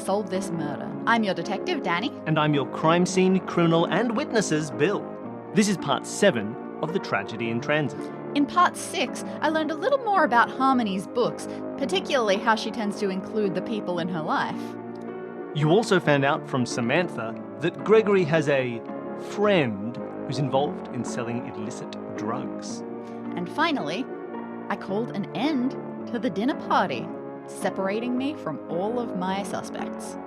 Solve This Murder. I'm your detective, Dani. And I'm your crime scene, criminal and witnesses, Bill. This is part 7 of The Tragedy in Transit. In part 6, I learned a little more about Harmony's books, particularly how she tends to include the people in her life. You also found out from Samantha that Gregory has a friend who's involved in selling illicit drugs. And finally, I called an end to the dinner party, separating me from all of my suspects.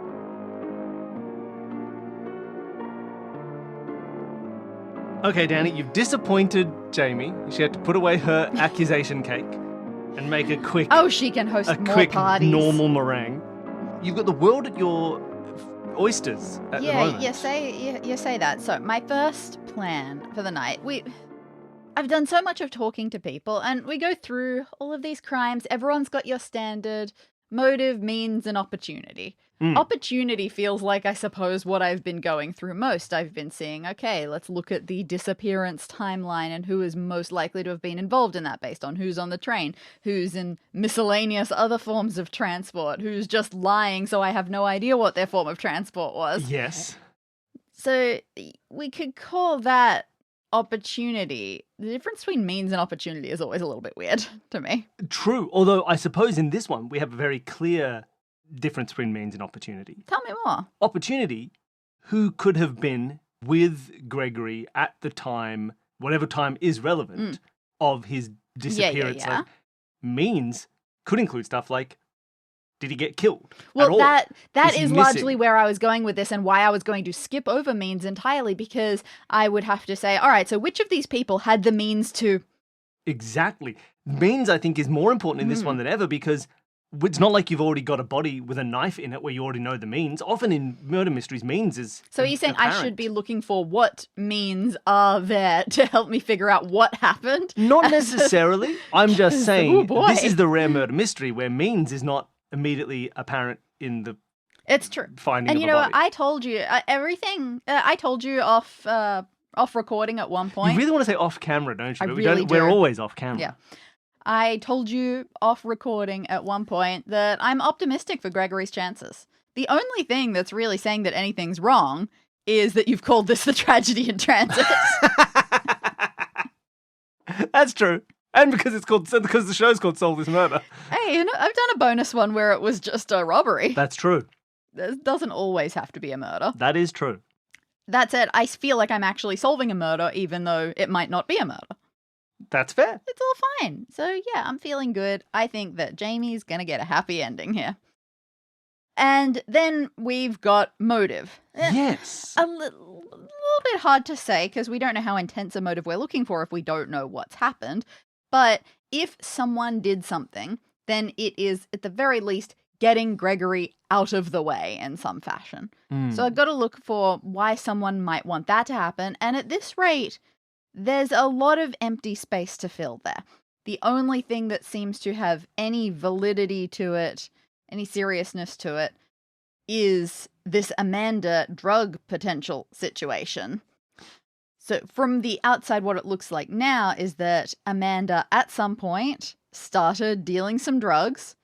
Okay, Dani, you've disappointed Jamie. She had to put away her accusation cake and make a quick... Oh, she can host more parties. Normal meringue. You've got the world at your oysters at the moment. You say that. So my first plan for the night, I've done so much of talking to people, and we go through all of these crimes. Everyone's got your standard motive, means, and opportunity. Opportunity feels like, I suppose, what I've been going through most. I've been seeing, okay, let's look at the disappearance timeline and who is most likely to have been involved in that based on who's on the train, who's in miscellaneous other forms of transport, who's just lying so I have no idea what their form of transport was. Yes. So we could call that opportunity. The difference between means and opportunity is always a little bit weird to me. True, although I suppose in this one we have a very clear difference between means and opportunity. Tell me more. Opportunity, who could have been with Gregory at the time, whatever time is relevant, of his disappearance. Yeah. Like, means could include stuff like, did he get killed? Well, that Is is he largely missing? where I was going with this and why I was going to skip over means entirely, because I would have to say, all right, so which of these people had the means to... Exactly. Means, I think, is more important in this one than ever, because it's not like you've already got a body with a knife in it where you already know the means. Often in murder mysteries, means is So are you saying I apparent. should be looking for what means are there to help me figure out what happened? Not necessarily. I'm just saying Oh, boy. this is the rare murder mystery where means is not immediately apparent in the It's true. finding And of you a know body. what? I told you everything. I told you off recording at one point. You really want to say off camera, don't you? I But really we're do. always off camera. Yeah. I told you off recording at one point that I'm optimistic for Gregory's chances. The only thing that's really saying that anything's wrong is that you've called this the tragedy in transit. That's true. And because the show's called Solve This Murder. Hey, I've done a bonus one where it was just a robbery. That's true. It doesn't always have to be a murder. That is true. That said, I feel like I'm actually solving a murder, even though it might not be a murder. That's fair. It's all fine. So yeah, I'm feeling good. I think that Jamie's gonna get a happy ending here. And then we've got motive. Yes. A little bit hard to say because we don't know how intense a motive we're looking for if we don't know what's happened. But if someone did something, then it is, at the very least, getting Gregory out of the way in some fashion. So I've got to look for why someone might want that to happen. And at this rate, there's a lot of empty space to fill there. The only thing that seems to have any validity to it, any seriousness to it, is this Amanda drug potential situation. So from the outside, what it looks like now is that Amanda, at some point, started dealing some drugs.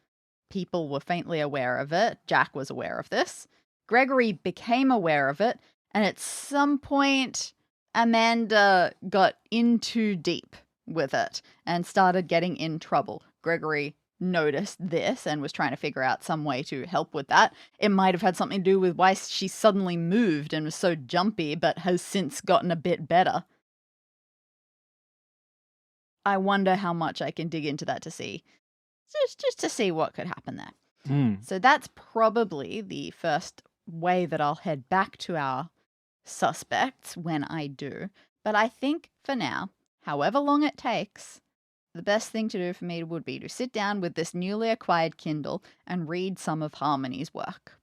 People were faintly aware of it. Jack was aware of this. Gregory became aware of it. And at some point, Amanda got in too deep with it and started getting in trouble. Gregory noticed this and was trying to figure out some way to help with that. It might have had something to do with why she suddenly moved and was so jumpy, but has since gotten a bit better. I wonder how much I can dig into that to see. Just to see what could happen there. So that's probably the first way that I'll head back to our suspects when I do. But I think for now, however long it takes, the best thing to do for me would be to sit down with this newly acquired Kindle and read some of Harmony's work.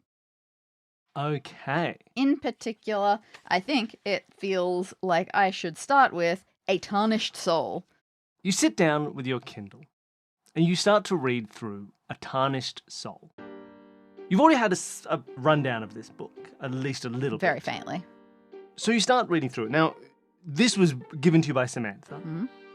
Okay. In particular, I think it feels like I should start with A Tarnished Soul. You sit down with your Kindle and you start to read through A Tarnished Soul. You've already had a rundown of this book, at least a little Very bit. faintly. So you start reading through it. Now, this was given to you by Samantha,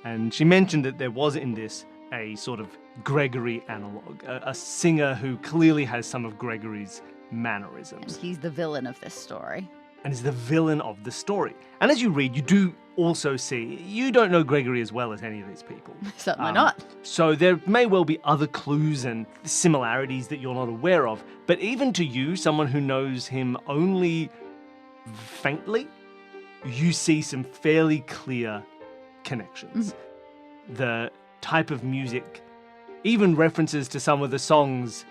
and she mentioned that there was in this a sort of Gregory analogue, a singer who clearly has some of Gregory's mannerisms. And he's the villain of this story. And is the villain of the story. And as you read, you do also see, you don't know Gregory as well as any of these people. Certainly not. So there may well be other clues and similarities that you're not aware of. But even to you, someone who knows him only faintly, you see some fairly clear connections. The type of music, even references to some of the songs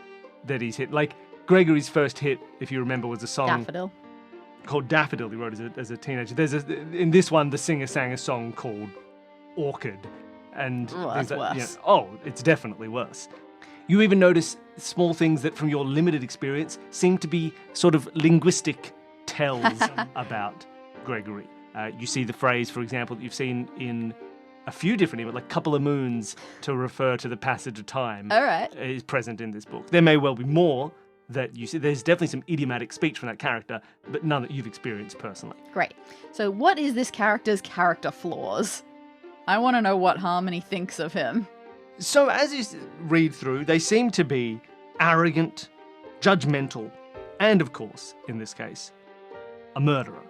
that he's hit. Like Gregory's first hit, if you remember, was a song Daffodil. called Daffodil he wrote as a teenager. In this one, the singer sang a song called Orchid. And that's worse. It's definitely worse. You even notice small things that from your limited experience seem to be sort of linguistic tells about Gregory. You see the phrase, for example, that you've seen in a few different, like couple of moons to refer to the passage of time. All right. Is present in this book. There may well be more that you see. There's definitely some idiomatic speech from that character, but none that you've experienced personally. Great. So what is this character's character flaws? I want to know what Harmony thinks of him. So as you read through, they seem to be arrogant, judgmental, and of course, in this case, a murderer.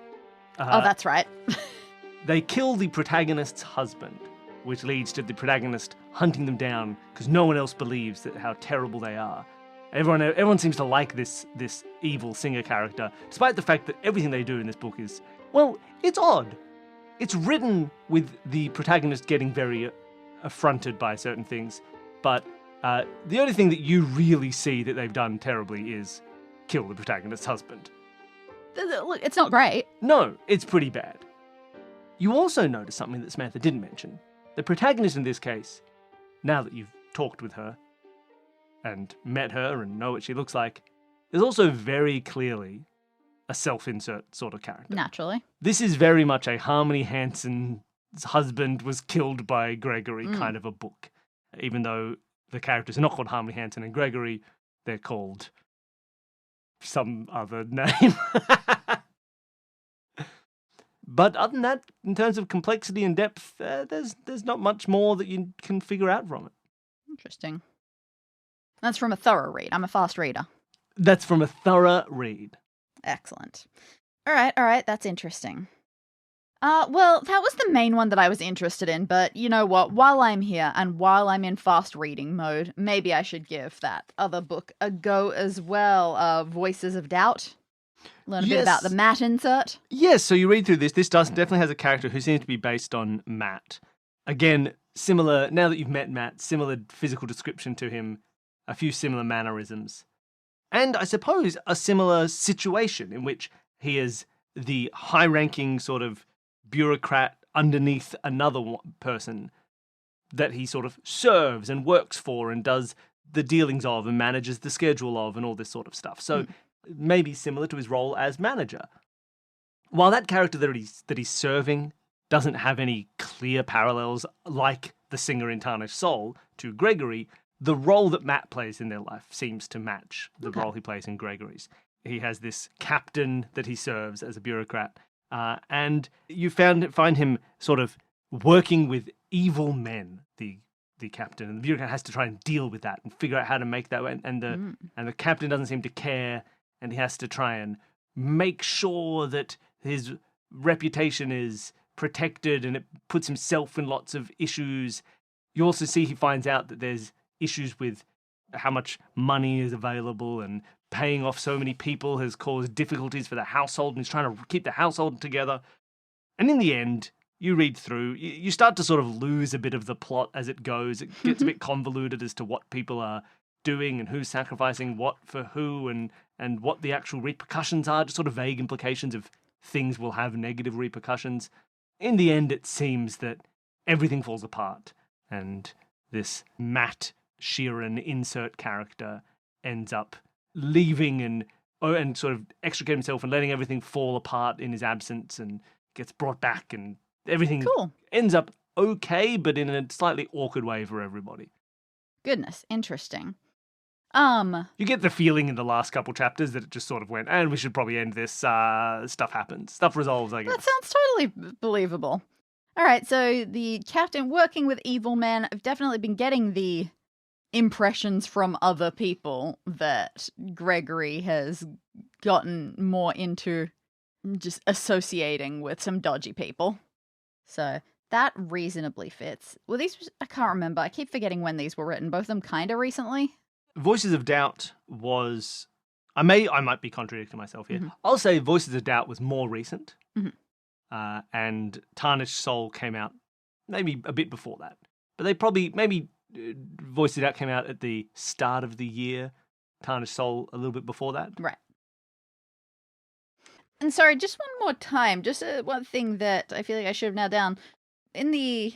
Oh, that's right. They kill the protagonist's husband, which leads to the protagonist hunting them down because no one else believes that how terrible they are. Everyone seems to like this evil singer character, despite the fact that everything they do in this book is, well, it's odd. It's written with the protagonist getting very affronted by certain things, but the only thing that you really see that they've done terribly is kill the protagonist's husband. Look, it's not great. No, it's pretty bad. You also notice something that Samantha didn't mention. The protagonist in this case, now that you've talked with her and met her and know what she looks like, is also very clearly a self-insert sort of character. Naturally. This is very much a Harmony Hanson's husband was killed by Gregory kind of a book. Even though the characters are not called Harmony Hanson and Gregory, they're called some other name. But other than that, in terms of complexity and depth, there's not much more that you can figure out from it. Interesting. That's from a thorough read. I'm a fast reader. That's from a thorough read. Excellent. All right. That's interesting. Well, that was the main one that I was interested in, but you know what? While I'm here and while I'm in fast reading mode, maybe I should give that other book a go as well. Voices of Doubt. Learn a bit about the Matt insert. Yes, so you read through this. This definitely has a character who seems to be based on Matt. Again, similar, now that you've met Matt, similar physical description to him, a few similar mannerisms. And I suppose a similar situation in which he is the high-ranking sort of bureaucrat underneath another person that he sort of serves and works for and does the dealings of and manages the schedule of and all this sort of stuff. So maybe similar to his role as manager. While that character that he's serving doesn't have any clear parallels like the singer in Tarnished Soul to Gregory, the role that Matt plays in their life seems to match the role he plays in Gregory's. He has this captain that he serves as a bureaucrat, and you find him sort of working with evil men, the captain, and the bureaucrat has to try and deal with that and figure out how to make that, and the captain doesn't seem to care, and he has to try and make sure that his reputation is protected, and it puts himself in lots of issues. You also see he finds out that there's issues with how much money is available, and paying off so many people has caused difficulties for the household, and he's trying to keep the household together. And in the end, you read through, you start to sort of lose a bit of the plot as it goes. It gets a bit convoluted as to what people are doing and who's sacrificing what for who, and what the actual repercussions are, just sort of vague implications of things will have negative repercussions. In the end, it seems that everything falls apart, and this Matt Sheeran insert character ends up leaving and sort of extricating himself and letting everything fall apart in his absence, and gets brought back, and everything ends up okay, but in a slightly awkward way for everybody. Goodness, interesting. You get the feeling in the last couple chapters that it just sort of went, and we should probably end this, stuff happens. Stuff resolves, I guess. That sounds totally believable. All right, so the captain working with evil men, I've definitely been getting the impressions from other people that Gregory has gotten more into just associating with some dodgy people. So that reasonably fits. Well, I can't remember. I keep forgetting when these were written. Both of them kind of recently. Voices of Doubt was... I might be contradicting myself here. I'll say Voices of Doubt was more recent. And Tarnished Soul came out maybe a bit before that. But they probably... Maybe Voices of Doubt came out at the start of the year. Tarnished Soul a little bit before that. Right. And sorry, just one more time. Just one thing that I feel like I should have nailed down. In the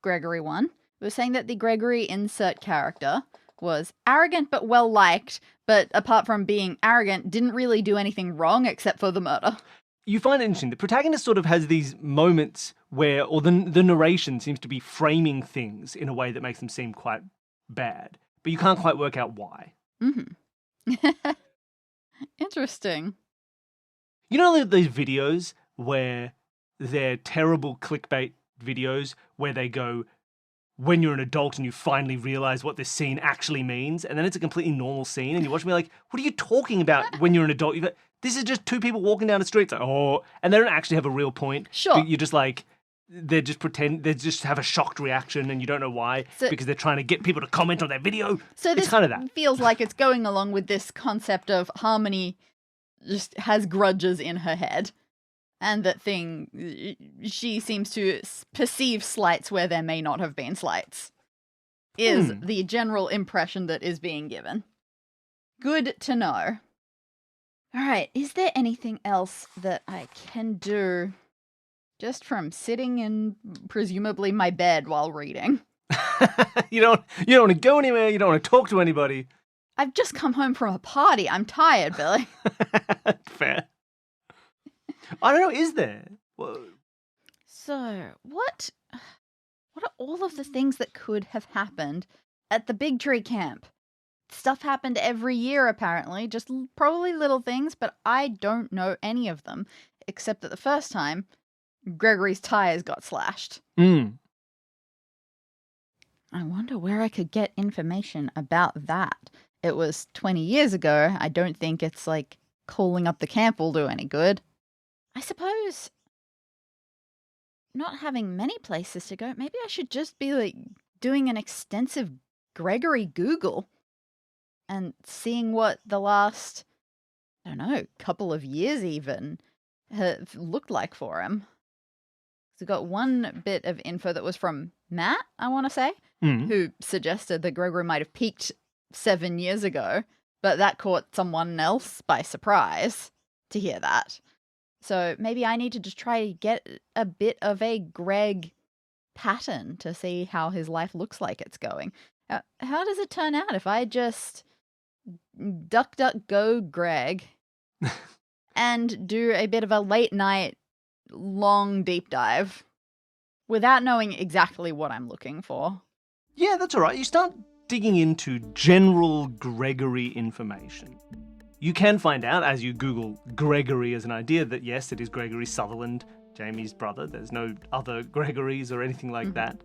Gregory one, it was saying that the Gregory insert character was arrogant but well-liked, but apart from being arrogant, didn't really do anything wrong except for the murder. You find it interesting. The protagonist sort of has these moments where, or the narration seems to be framing things in a way that makes them seem quite bad, but you can't quite work out why. Interesting. You know these videos where they're terrible clickbait videos where they go, when you're an adult and you finally realize what this scene actually means, and then it's a completely normal scene, and you watch me like, what are you talking about when you're an adult? This is just two people walking down the street, like, oh, and they don't actually have a real point. Sure. You're just like, they just have a shocked reaction, and you don't know why, because they're trying to get people to comment on their video. So this it's kind of that. Feels like it's going along with this concept of Harmony just has grudges in her head. And that she seems to perceive slights where there may not have been slights, is the general impression that is being given. Good to know. All right, is there anything else that I can do just from sitting in presumably my bed while reading? You don't want to go anywhere, you don't want to talk to anybody. I've just come home from a party. I'm tired, Billy. Fair. I don't know, is there? Whoa. So, what are all of the things that could have happened at the Big Tree Camp? Stuff happened every year, apparently, just probably little things, but I don't know any of them, except that the first time, Gregory's tires got slashed. I wonder where I could get information about that. It was 20 years ago. I don't think it's like calling up the camp will do any good. I suppose not having many places to go, maybe I should just be like doing an extensive Gregory Google and seeing what the last, I don't know, couple of years even have looked like for him. So got one bit of info that was from Matt, I want to say, who suggested that Gregory might have peaked 7 years ago, but that caught someone else by surprise to hear that. So maybe I need to just try to get a bit of a Greg pattern to see how his life looks like it's going. How does it turn out if I just go Greg and do a bit of a late night long deep dive without knowing exactly what I'm looking for? Yeah, that's all right. You start digging into general Gregory information. You can find out, as you Google Gregory as an idea, that yes, it is Gregory Sunderland, Jamie's brother. There's no other Gregorys or anything like that.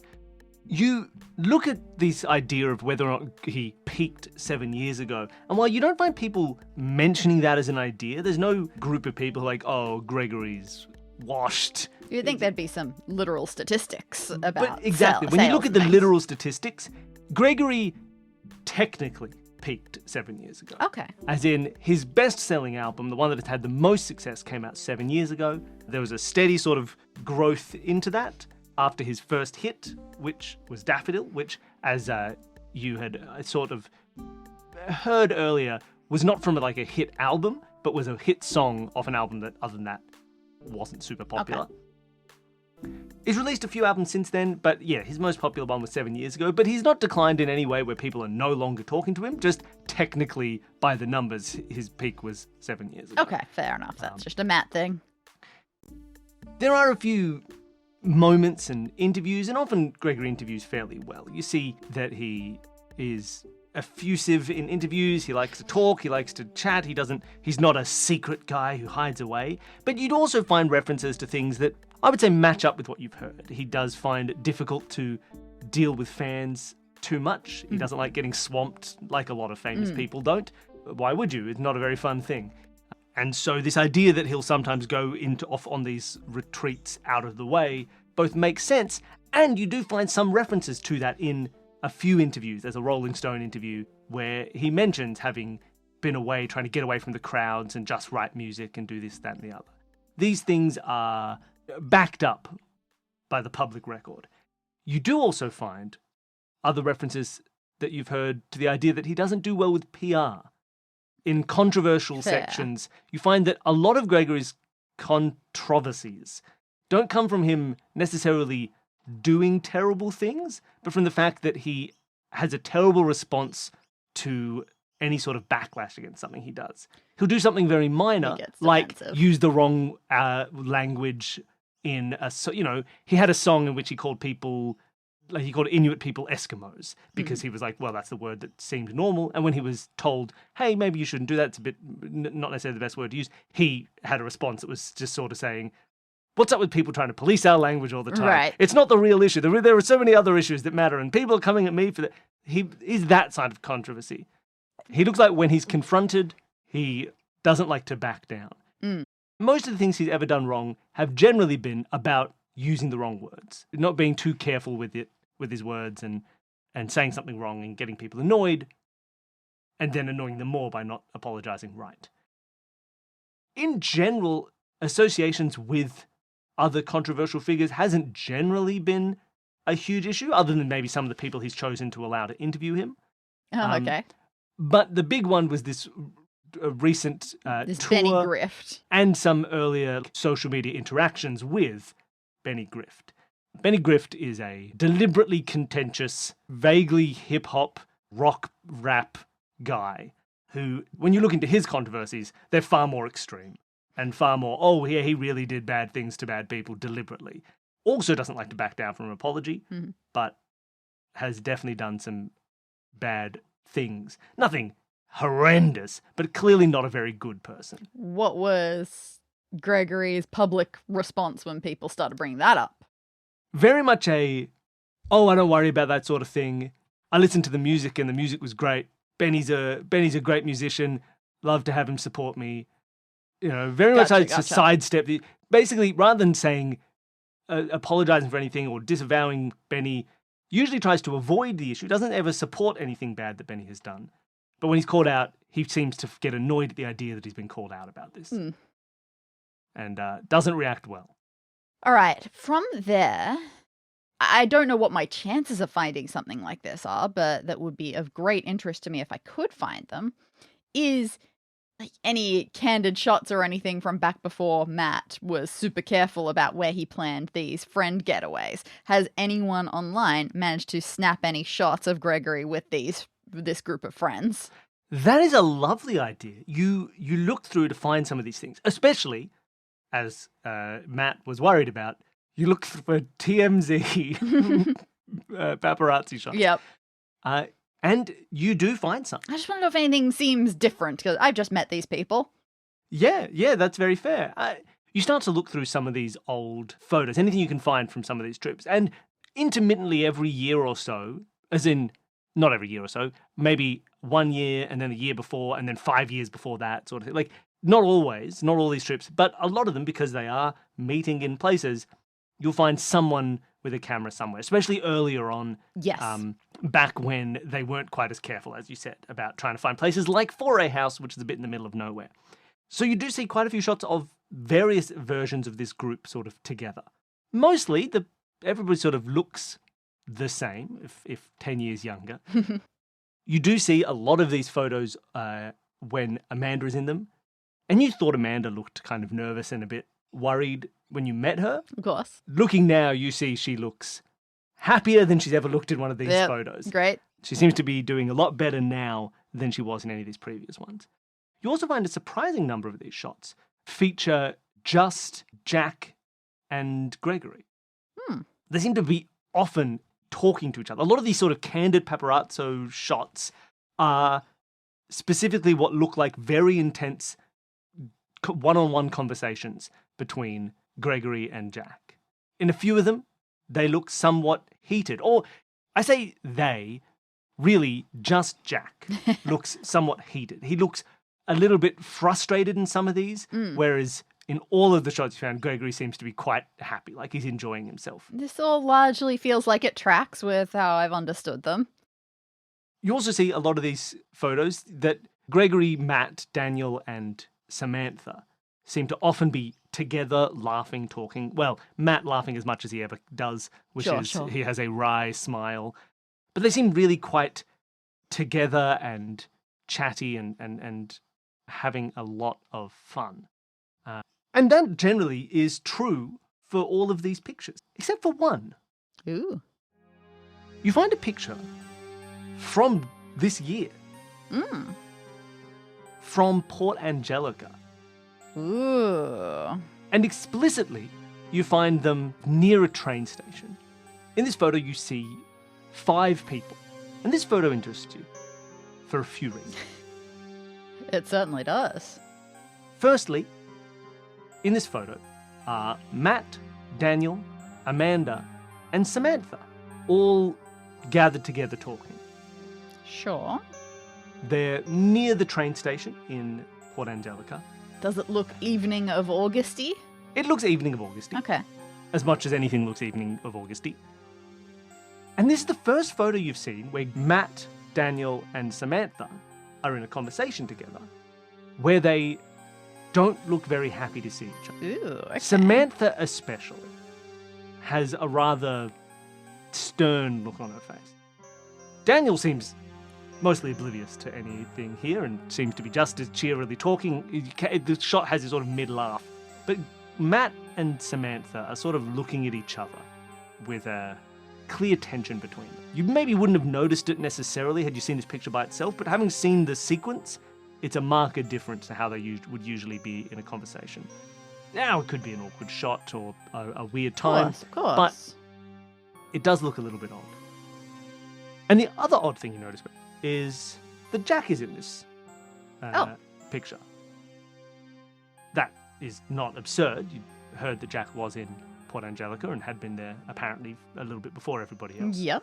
You look at this idea of whether or not he peaked 7 years ago, and while you don't find people mentioning that as an idea, there's no group of people like, oh, Gregory's washed. You'd think there'd be some literal statistics about But exactly. When you look at the literal statistics, Gregory technically peaked 7 years ago. Okay. As in, his best-selling album, the one that has had the most success, came out 7 years ago. There was a steady sort of growth into that after his first hit, which was Daffodil, which, as you had sort of heard earlier, was not from like a hit album, but was a hit song off an album that, other than that, wasn't super popular. Okay. He's released a few albums since then, but yeah, his most popular one was 7 years ago, but he's not declined in any way where people are no longer talking to him, just technically, by the numbers, his peak was 7 years ago. Okay, fair enough. That's just a Matt thing. There are a few moments and interviews, and often Gregory interviews fairly well. You see that he is effusive in interviews, he likes to talk, he likes to chat, he's not a secret guy who hides away, but you'd also find references to things that I would say match up with what you've heard. He does find it difficult to deal with fans too much. He doesn't like getting swamped like a lot of famous people don't. Why would you? It's not a very fun thing. And so this idea that he'll sometimes go off on these retreats out of the way both makes sense, and you do find some references to that in a few interviews. There's a Rolling Stone interview where he mentions having been away, trying to get away from the crowds and just write music and do this, that, and the other. These things are backed up by the public record. You do also find other references that you've heard to the idea that he doesn't do well with PR. In controversial sections, you find that a lot of Gregory's controversies don't come from him necessarily doing terrible things, but from the fact that he has a terrible response to any sort of backlash against something he does. He'll do something very minor, like use the wrong language in a, he had a song in which he called people, like he called Inuit people Eskimos, because he was like, well, that's the word that seemed normal. And when he was told, hey, maybe you shouldn't do that, it's a bit not necessarily the best word to use, he had a response that was just sort of saying, what's up with people trying to police our language all the time? Right. It's not the real issue. There are so many other issues that matter, and people are coming at me for that. He is that side of controversy. He looks like when he's confronted, he doesn't like to back down. Most of the things he's ever done wrong have generally been about using the wrong words, not being too careful with his words and saying something wrong and getting people annoyed, and then annoying them more by not apologizing right. In general, associations with other controversial figures hasn't generally been a huge issue, other than maybe some of the people he's chosen to allow to interview him. Okay. But the big one was this recent This tour Benny Grift. and some earlier social media interactions with Benny Grift. Benny Grift is a deliberately contentious, vaguely hip-hop, rock, rap guy who, when you look into his controversies, they're far more extreme and far more, oh, yeah, he really did bad things to bad people deliberately. Also doesn't like to back down from an apology, but has definitely done some bad things. Nothing horrendous, but clearly not a very good person. What was Gregory's public response when people started bringing that up? Very much I don't worry about that sort of thing. I listened to the music and the music was great. Benny's a great musician. Love to have him support me. Very much to sidestep the, basically, rather than saying apologizing for anything or disavowing Benny, usually tries to avoid the issue. Doesn't ever support anything bad that Benny has done. But when he's called out, he seems to get annoyed at the idea that he's been called out about this. And doesn't react well. All right. From there, I don't know what my chances of finding something like this are, but that would be of great interest to me if I could find them, is like any candid shots or anything from back before Matt was super careful about where he planned these friend getaways. Has anyone online managed to snap any shots of Gregory with this group of friends? That is a lovely idea. You look through to find some of these things, especially, as Matt was worried about, you look for TMZ paparazzi shots. Yep. And you do find some. I just want to know if anything seems different, because I've just met these people. Yeah, that's very fair. You start to look through some of these old photos, anything you can find from some of these trips, and intermittently every year or so, as in not every year or so, maybe 1 year and then the year before and then 5 years before that sort of thing. Like, not always, not all these trips, but a lot of them, because they are meeting in places, you'll find someone with a camera somewhere, especially earlier on. Yes. Back when they weren't quite as careful, as you said, about trying to find places like Foray House, which is a bit in the middle of nowhere. So you do see quite a few shots of various versions of this group sort of together. Mostly, everybody sort of looks the same, if 10 years younger. You do see a lot of these photos when Amanda is in them. And you thought Amanda looked kind of nervous and a bit worried when you met her. Of course. Looking now, you see she looks happier than she's ever looked in one of these photos. Great. She seems to be doing a lot better now than she was in any of these previous ones. You also find a surprising number of these shots feature just Jack and Gregory. They seem to be often talking to each other. A lot of these sort of candid paparazzo shots are specifically what look like very intense one-on-one conversations between Gregory and Jack. In a few of them, they look somewhat heated. Or, I say they, really just Jack looks somewhat heated. He looks a little bit frustrated in some of these, whereas in all of the shots you found, Gregory seems to be quite happy, like he's enjoying himself. This all largely feels like it tracks with how I've understood them. You also see a lot of these photos that Gregory, Matt, Daniel, and Samantha seem to often be together, laughing, talking. Well, Matt laughing as much as he ever does, which Sure. he has a wry smile. But they seem really quite together and chatty and having a lot of fun. And that generally is true for all of these pictures, except for one. Ooh. You find a picture from this year, from Port Angelica. Ooh. And explicitly, you find them near a train station. In this photo, you see 5 people. And this photo interests you for a few reasons. It certainly does. Firstly, in this photo are Matt, Daniel, Amanda, and Samantha, all gathered together talking. Sure. They're near the train station in Port Angelica. Does it look evening of Augusty? It looks evening of Augusty. Okay. As much as anything looks evening of Augusty. And this is the first photo you've seen where Matt, Daniel, and Samantha are in a conversation together where they don't look very happy to see each other. Ooh, okay. Samantha especially has a rather stern look on her face. Daniel seems mostly oblivious to anything here and seems to be just as cheerily talking. The shot has this sort of mid-laugh. But Matt and Samantha are sort of looking at each other with a clear tension between them. You maybe wouldn't have noticed it necessarily had you seen this picture by itself, but having seen the sequence, it's a marked difference to how they would usually be in a conversation. Now, it could be an awkward shot or a weird time, Of course. but it does look a little bit odd. And the other odd thing you notice is that Jack is in this picture. That is not absurd. You heard that Jack was in Port Angelica and had been there apparently a little bit before everybody else. Yep.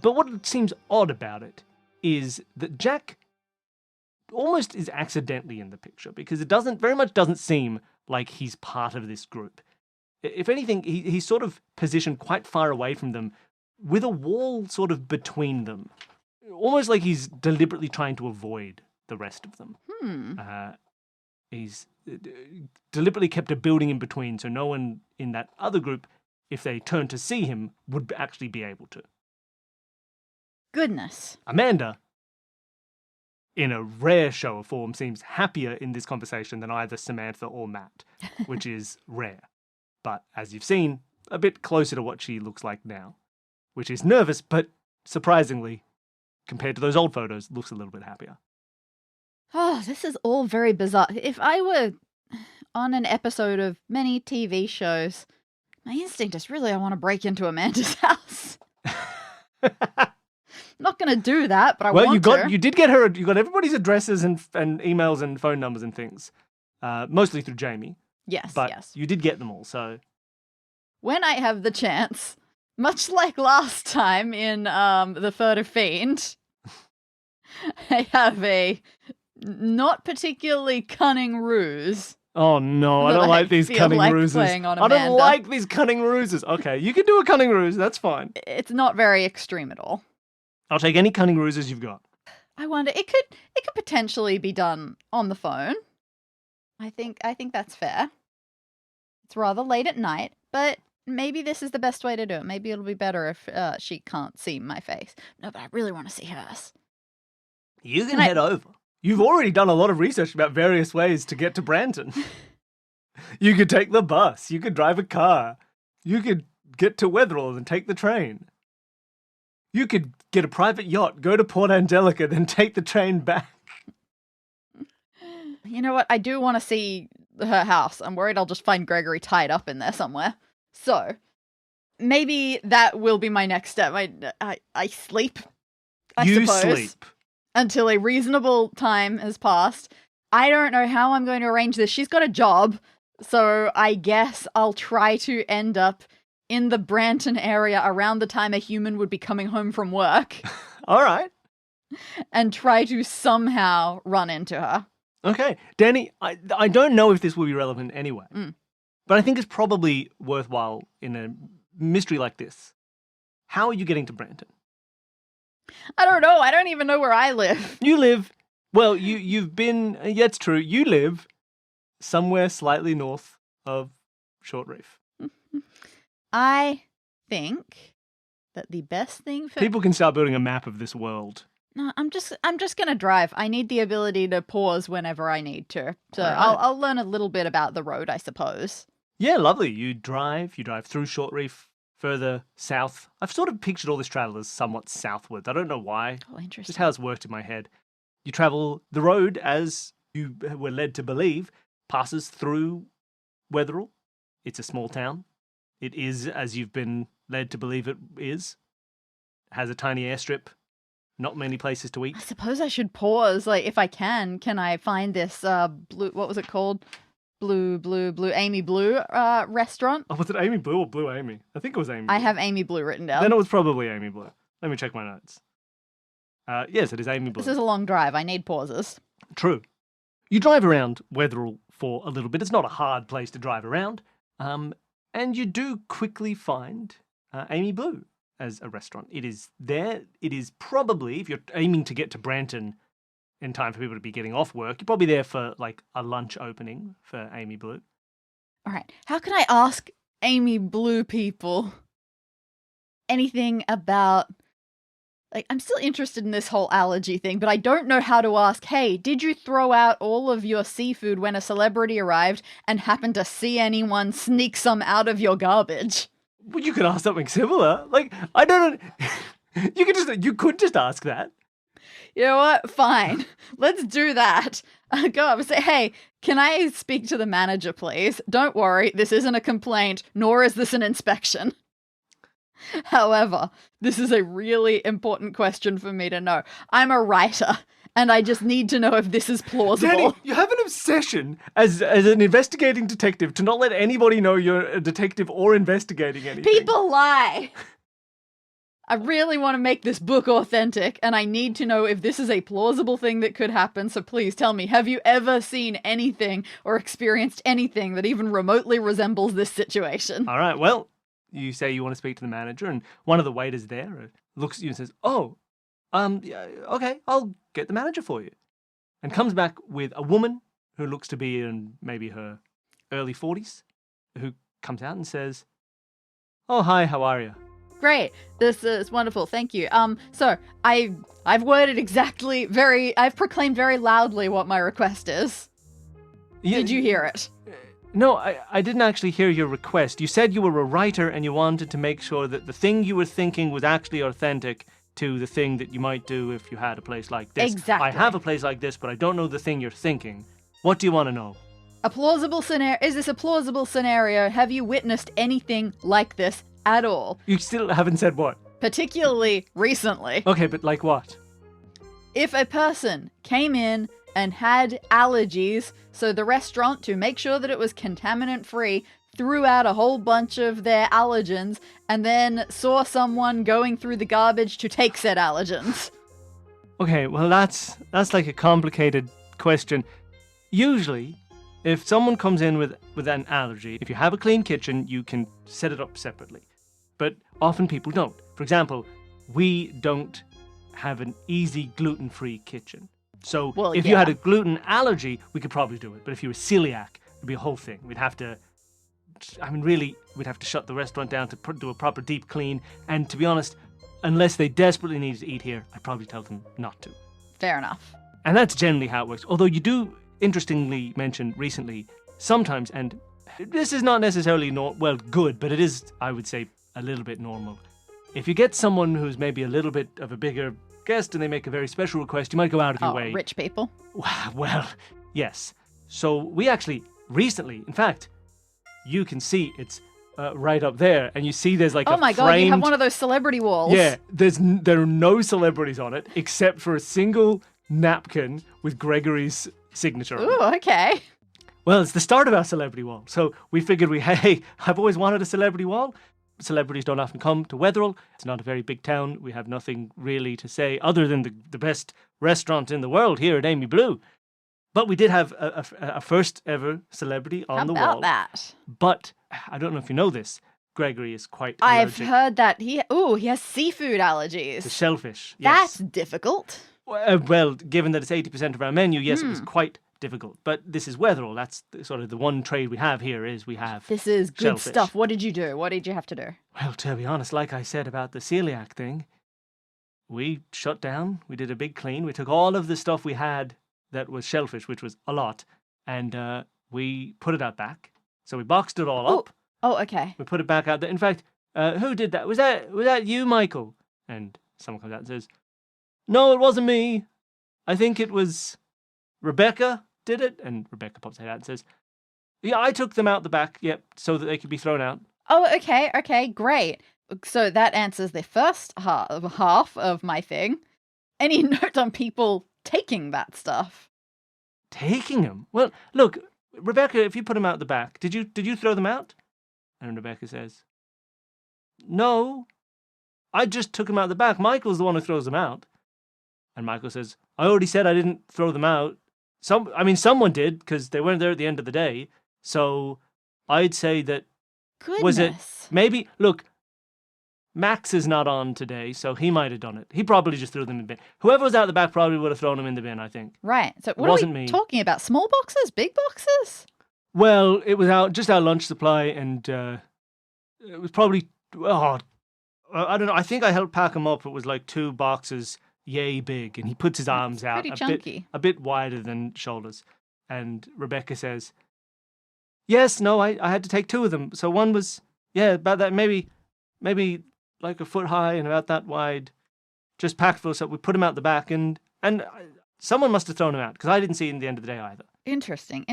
But what seems odd about it is that Jack almost is accidentally in the picture because it very much doesn't seem like he's part of this group. If anything, he's sort of positioned quite far away from them with a wall sort of between them. Almost like he's deliberately trying to avoid the rest of them. He's deliberately kept a building in between so no one in that other group, if they turned to see him, would actually be able to. Goodness. Amanda, in a rare show of form, seems happier in this conversation than either Samantha or Matt, which is rare. But as you've seen, a bit closer to what she looks like now, which is nervous, but surprisingly, compared to those old photos, looks a little bit happier. Oh, this is all very bizarre. If I were on an episode of many TV shows, my instinct is really I want to break into Amanda's house. I'm not going to do that, but I want to. You did get her. You got everybody's addresses and emails and phone numbers and things, mostly through Jamie. Yes, but yes. You did get them all. So when I have the chance, much like last time in The Furtive Fiend, I have a not particularly cunning ruse. Oh no, I don't like these cunning ruses. I don't like these cunning ruses. Okay, you can do a cunning ruse. That's fine. It's not very extreme at all. I'll take any cunning ruses you've got. I wonder it could potentially be done on the phone. I think that's fair. It's rather late at night, but maybe this is the best way to do it. Maybe it'll be better if she can't see my face. No, but I really want to see hers. You can head over. You've already done a lot of research about various ways to get to Branton. You could take the bus. You could drive a car. You could get to Wetherall and take the train. You could get a private yacht, go to Port Angelica, then take the train back. You know what? I do want to see her house. I'm worried I'll just find Gregory tied up in there somewhere. So, maybe that will be my next step. I sleep, I suppose. You sleep. Until a reasonable time has passed. I don't know how I'm going to arrange this. She's got a job, so I guess I'll try to end up in the Branton area around the time a human would be coming home from work All right. and try to somehow run into her. Okay. Danny, I don't know if this will be relevant anyway, Mm. but I think it's probably worthwhile in a mystery like this. How are you getting to Branton? I don't know. I don't even know where I live. You live, well, you've been, yeah, it's true, you live somewhere slightly north of Short Reef. I think that the best thing for People can start building a map of this world. No, I'm just gonna drive. I need the ability to pause whenever I need to. So All right. I'll learn a little bit about the road, I suppose. Yeah, lovely. You drive through Short Reef, further south. I've sort of pictured all this travel as somewhat southwards. I don't know why. Oh, interesting. Just how it's worked in my head. You travel the road, as you were led to believe, passes through Wetherell. It's a small town. It is, as you've been led to believe it is. Has a tiny airstrip. Not many places to eat. I suppose I should pause. Like, if I can I find this blue? What was it called? Blue Amy Blue restaurant? Oh, was it Amy Blue or Blue Amy? I think it was Amy Blue. I have Amy Blue written down. Then it was probably Amy Blue. Let me check my notes. Yes, it is Amy Blue. This is a long drive. I need pauses. True. You drive around Wetherell for a little bit. It's not a hard place to drive around. And you do quickly find Amy Blue as a restaurant. It is there. It is probably, if you're aiming to get to Branton in time for people to be getting off work, you're probably there for like a lunch opening for Amy Blue. All right. How can I ask Amy Blue people anything about... Like, I'm still interested in this whole allergy thing, but I don't know how to ask, hey, did you throw out all of your seafood when a celebrity arrived and happened to see anyone sneak some out of your garbage? Well, you could ask something similar. Like, I don't know. You could just ask that. You know what? Fine. Let's do that. Go up and say, hey, can I speak to the manager, please? Don't worry, this isn't a complaint, nor is this an inspection. However, this is a really important question for me to know. I'm a writer, and I just need to know if this is plausible. Danny, you have an obsession as an investigating detective to not let anybody know you're a detective or investigating anything. People lie! I really want to make this book authentic, and I need to know if this is a plausible thing that could happen, so please tell me, have you ever seen anything or experienced anything that even remotely resembles this situation? All right, well, you say you want to speak to the manager, and one of the waiters there looks at you and says, yeah, okay, I'll get the manager for you. And comes back with a woman who looks to be in maybe her early 40s, who comes out and says, oh, hi, how are you? Great. This is wonderful. Thank you. So I've worded exactly I've proclaimed very loudly what my request is. Did you hear it? No, I didn't actually hear your request. You said you were a writer and you wanted to make sure that the thing you were thinking was actually authentic to the thing that you might do if you had a place like this. Exactly. I have a place like this, but I don't know the thing you're thinking. What do you want to know? A plausible scenario. Is this a plausible scenario? Have you witnessed anything like this at all? You still haven't said what? Particularly recently. Okay, but like what? If a person came in and had allergies, so the restaurant, to make sure that it was contaminant-free, threw out a whole bunch of their allergens and then saw someone going through the garbage to take said allergens. Okay, well that's like a complicated question. Usually, if someone comes in with an allergy, if you have a clean kitchen, you can set it up separately. But often people don't. For example, we don't have an easy gluten-free kitchen. So if you had a gluten allergy, we could probably do it. But if you were celiac, it'd be a whole thing. We'd have to shut the restaurant down to do a proper deep clean. And to be honest, unless they desperately needed to eat here, I'd probably tell them not to. Fair enough. And that's generally how it works. Although you do, interestingly, mention recently, sometimes, and this is not necessarily good, but it is, I would say, a little bit normal. If you get someone who's maybe a little bit of a bigger guest and they make a very special request, you might go out of your way. Rich people? Well, yes. So we actually recently, in fact, you can see it's right up there, and you see there's like oh my god, you have one of those celebrity walls. Yeah, there are no celebrities on it except for a single napkin with Gregory's signature on it. Ooh, okay. Well, it's the start of our celebrity wall. So we figured hey, I've always wanted a celebrity wall. celebrities don't often come to Wetherell. It's not a very big town. We have nothing really to say other than the best restaurant in the world here at Amy Blue. But we did have a first ever celebrity on the wall. How about that? But I don't know if you know this. Gregory is quite I've allergic heard that he has seafood allergies. to shellfish. Yes. That's difficult. Well, given that it's 80% of our menu, yes, it was quite difficult. But this is Wetherell. That's sort of the one trade we have here is we have This is good shellfish. stuff. What did you do? What did you have to do? Well, to be honest, like I said about the celiac thing, we shut down. We did a big clean. We took all of the stuff we had that was shellfish, which was a lot, and we put it out back. So we boxed it all up. Oh, okay. We put it back out there. In fact, who did that? Was that you, Michael? And someone comes out and says, "No, it wasn't me. I think it was Rebecca did it." And Rebecca pops her head out and says, "Yeah, I took them out the back, yep, so that they could be thrown out." Oh, okay, great. So that answers the first half of my thing. Any note on people taking that stuff? Taking them? Well, look, Rebecca, if you put them out the back, did you throw them out? And Rebecca says, "No, I just took them out the back. Michael's the one who throws them out." And Michael says, "I already said I didn't throw them out. Someone did, because they weren't there at the end of the day. So I'd say that..." Goodness. Was it maybe, look, Max is not on today, so he might have done it. He probably just threw them in the bin. Whoever was out the back probably would have thrown them in the bin, I think. Right. So what wasn't are we me. talking about? Small boxes? Big boxes? Well, it was just our lunch supply, and it was probably, I don't know. I think I helped pack him up. It was like 2 boxes, yay big, and he puts his arms out pretty chunky. a bit wider than shoulders. And Rebecca says, "Yes, no, I had to take 2 of them. So one was, about that, maybe like a foot high and about that wide, just packed full. So we put him out the back, and someone must have thrown him out, because I didn't see it in the end of the day either." Interesting.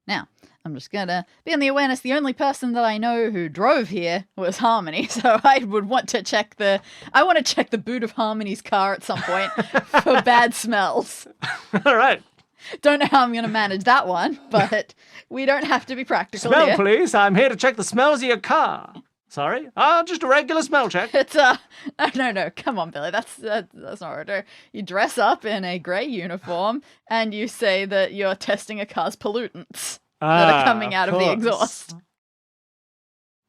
Now, I'm just going to be on the awareness the only person that I know who drove here was Harmony, so I would want to check the boot of Harmony's car at some point for bad smells. All right. Don't know how I'm going to manage that one, but we don't have to be practical Smell, here. please. I'm here to check the smells of your car. Sorry? Just a regular smell check. It's no, come on, Billy, that's not what I do. You dress up in a grey uniform and you say that you're testing a car's pollutants that are coming out of the exhaust.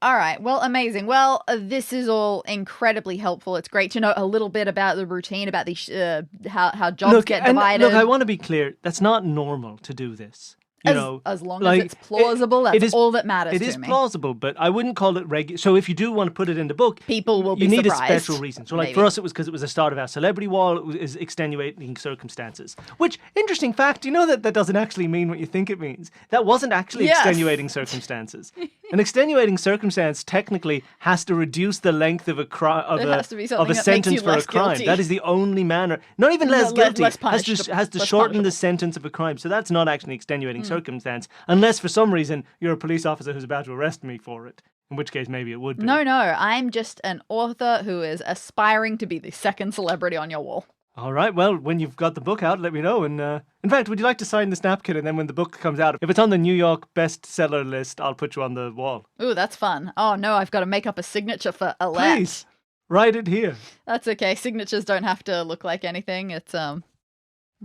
All right, well, amazing. Well, this is all incredibly helpful. It's great to know a little bit about the routine, about the how jobs get divided. Look, I want to be clear. That's not normal to do this. As long as it's plausible, that's all that matters to me. It is plausible, but I wouldn't call it regular. So if you do want to put it in the book, people will be surprised. You need surprised, a special reason. So like for us, it was because it was the start of our celebrity wall. It was extenuating circumstances. Which, interesting fact, you know that doesn't actually mean what you think it means. That wasn't actually extenuating circumstances. An extenuating circumstance technically has to reduce the length of a sentence for a crime. Guilty. That is the only manner. Not even less guilty. Less punished, has to shorten the sentence of a crime. So that's not actually an extenuating circumstance. Unless for some reason you're a police officer who's about to arrest me for it. In which case maybe it would be. No, I'm just an author who is aspiring to be the second celebrity on your wall. All right, well, when you've got the book out, let me know. And in fact, would you like to sign this napkin? And then when the book comes out, if it's on the New York bestseller list, I'll put you on the wall. Ooh, that's fun. Oh, no, I've got to make up a signature for Alette. Please, write it here. That's okay. Signatures don't have to look like anything. It's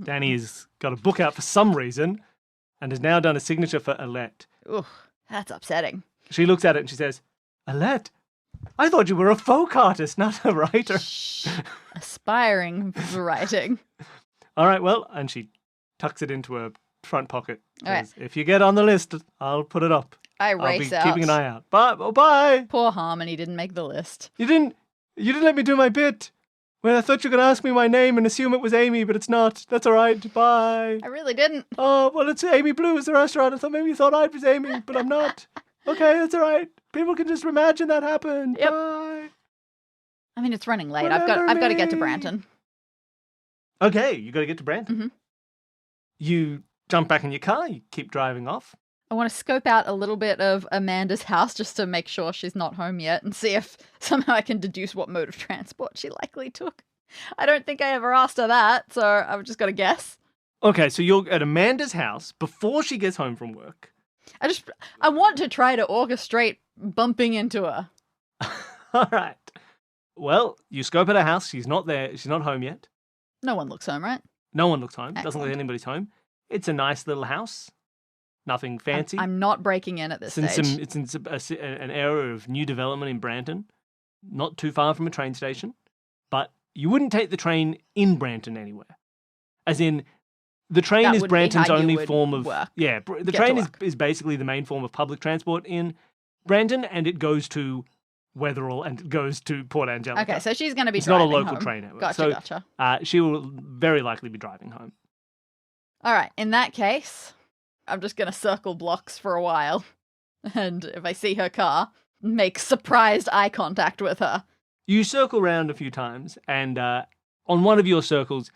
Danny's got a book out for some reason and has now done a signature for Alette. Ooh, that's upsetting. She looks at it and she says, "Alette, I thought you were a folk artist, not a writer." Shh. Aspiring writing. All right, well, and she tucks it into her front pocket. All right. If you get on the list, I'll put it up. I'll be keeping an eye out. Bye. Oh, bye. Poor Harmony didn't make the list. You didn't let me do my bit. Well, I thought you were going to ask me my name and assume it was Amy, but it's not. That's all right. Bye. I really didn't. Oh, well, it's Amy Blue is the restaurant. I thought maybe you thought I was Amy, but I'm not. Okay, that's all right. People can just imagine that happened. Yep. Bye. I mean, it's running late. I've got to get to Branton. Okay, you got to get to Branton. Mm-hmm. You jump back in your car. You keep driving off. I want to scope out a little bit of Amanda's house just to make sure she's not home yet and see if somehow I can deduce what mode of transport she likely took. I don't think I ever asked her that, so I've just got to guess. Okay, so you're at Amanda's house before she gets home from work. I want to try to orchestrate bumping into her. All right. Well, you scope at her house. She's not there. She's not home yet. No one looks home, right? No one looks home. Doesn't look Excellent. like anybody's home. It's a nice little house. Nothing fancy. I'm not breaking in at this It's stage. in an area of new development in Branton, not too far from a train station. But you wouldn't take the train in Branton anywhere. As in, the train That is wouldn't be Branton's how you only would form of work. yeah. The Get to train work. is basically the main form of public transport in Branton, and it goes to Wetherell and it goes to Port Angelica. Okay, so she's going to be It's not a driving local home. train network. Gotcha, So, gotcha. she will very likely be driving home. All right, in that case, I'm just going to circle blocks for a while. And if I see her car, make surprised eye contact with her. You circle around a few times, and on one of your circles,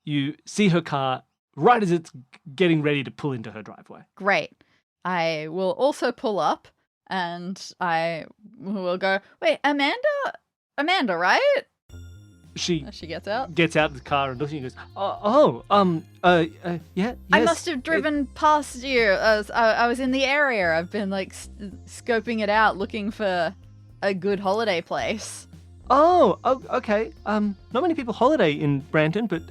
you see her car right as it's getting ready to pull into her driveway. Great. I will also pull up and I will go, wait, Amanda, right? She As she gets out. gets out of the car and looks at you and goes, yeah, I yes, must have driven past you as I was in the area. I've been like scoping it out, looking for a good holiday place. Okay. Not many people holiday in Branton, but